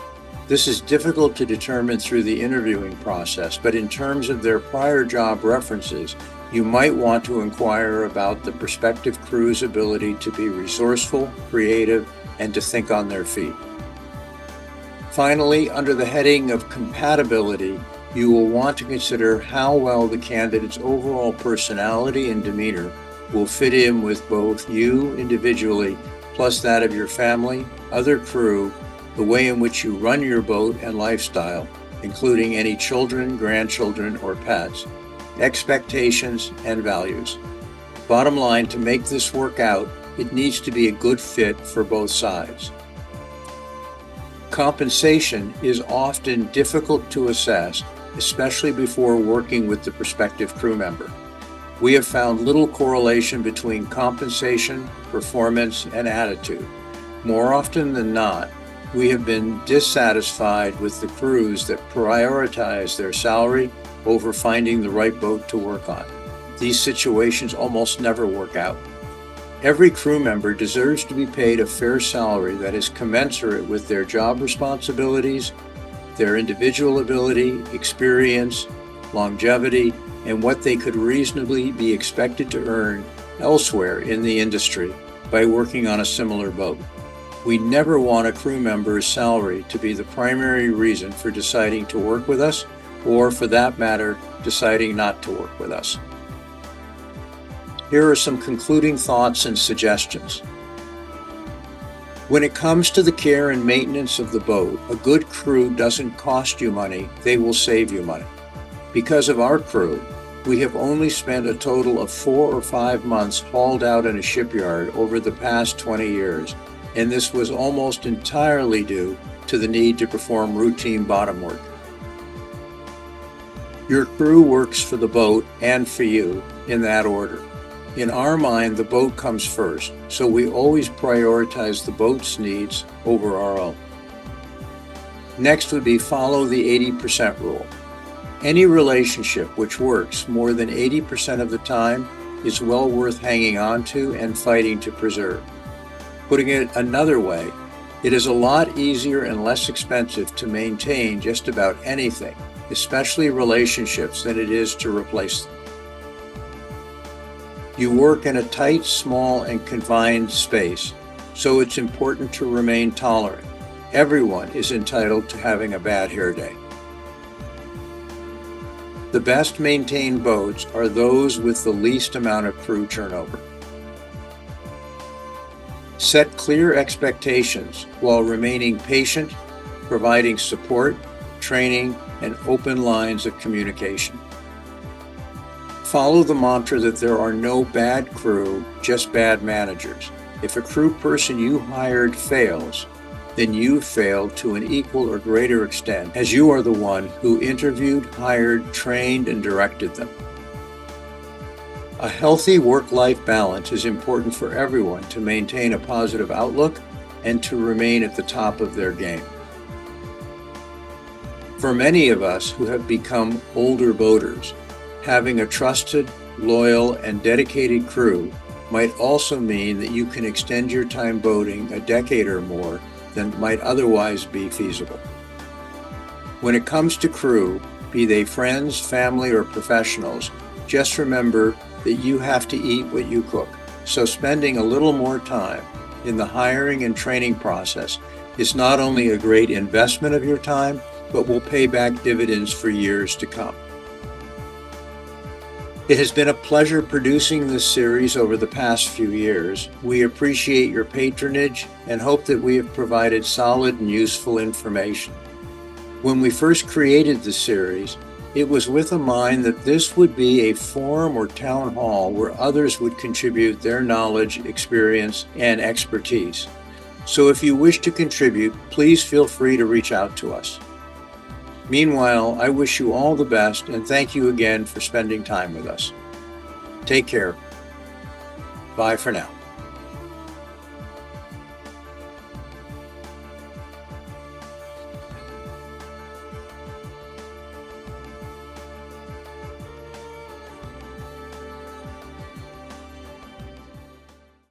This is difficult to determine through the interviewing process, but in terms of their prior job references, you might want to inquire about the prospective crew's ability to be resourceful, creative, and to think on their feet. Finally, under the heading of compatibility, you will want to consider how well the candidate's overall personality and demeanor will fit in with both you individually, plus that of your family, other crew, the way in which you run your boat and lifestyle, including any children, grandchildren, or pets, expectations, and values. Bottom line, to make this work out, it needs to be a good fit for both sides. Compensation is often difficult to assess, especially before working with the prospective crew member. We have found little correlation between compensation, performance, and attitude. More often than not, we have been dissatisfied with the crews that prioritize their salary over finding the right boat to work on. These situations almost never work out. Every crew member deserves to be paid a fair salary that is commensurate with their job responsibilities, their individual ability, experience, longevity, and what they could reasonably be expected to earn elsewhere in the industry by working on a similar boat. We never want a crew member's salary to be the primary reason for deciding to work with us, or for that matter, deciding not to work with us. Here are some concluding thoughts and suggestions. When it comes to the care and maintenance of the boat, a good crew doesn't cost you money, they will save you money. Because of our crew, we have only spent a total of 4 or 5 months hauled out in a shipyard over the past 20 years, and this was almost entirely due to the need to perform routine bottom work. Your crew works for the boat and for you, in that order. In our mind, the boat comes first, so we always prioritize the boat's needs over our own. Next would be follow the 80% rule. Any relationship which works more than 80% of the time is well worth hanging on to and fighting to preserve. Putting it another way, it is a lot easier and less expensive to maintain just about anything, especially relationships, than it is to replace them. You work in a tight, small, and confined space, so it's important to remain tolerant. Everyone is entitled to having a bad hair day. The best maintained boats are those with the least amount of crew turnover. Set clear expectations while remaining patient, providing support, training, and open lines of communication. Follow the mantra that there are no bad crew, just bad managers. If a crew person you hired fails, then you failed to an equal or greater extent, as you are the one who interviewed, hired, trained, and directed them. A healthy work-life balance is important for everyone to maintain a positive outlook and to remain at the top of their game. For many of us who have become older boaters, having a trusted, loyal, and dedicated crew might also mean that you can extend your time boating a decade or more than might otherwise be feasible. When it comes to crew, be they friends, family, or professionals, just remember that you have to eat what you cook. So spending a little more time in the hiring and training process is not only a great investment of your time, but will pay back dividends for years to come. It has been a pleasure producing this series over the past few years. We appreciate your patronage and hope that we have provided solid and useful information. When we first created the series, it was with a mind that this would be a forum or town hall where others would contribute their knowledge, experience, and expertise. So if you wish to contribute, please feel free to reach out to us. Meanwhile, I wish you all the best and thank you again for spending time with us. Take care. Bye for now.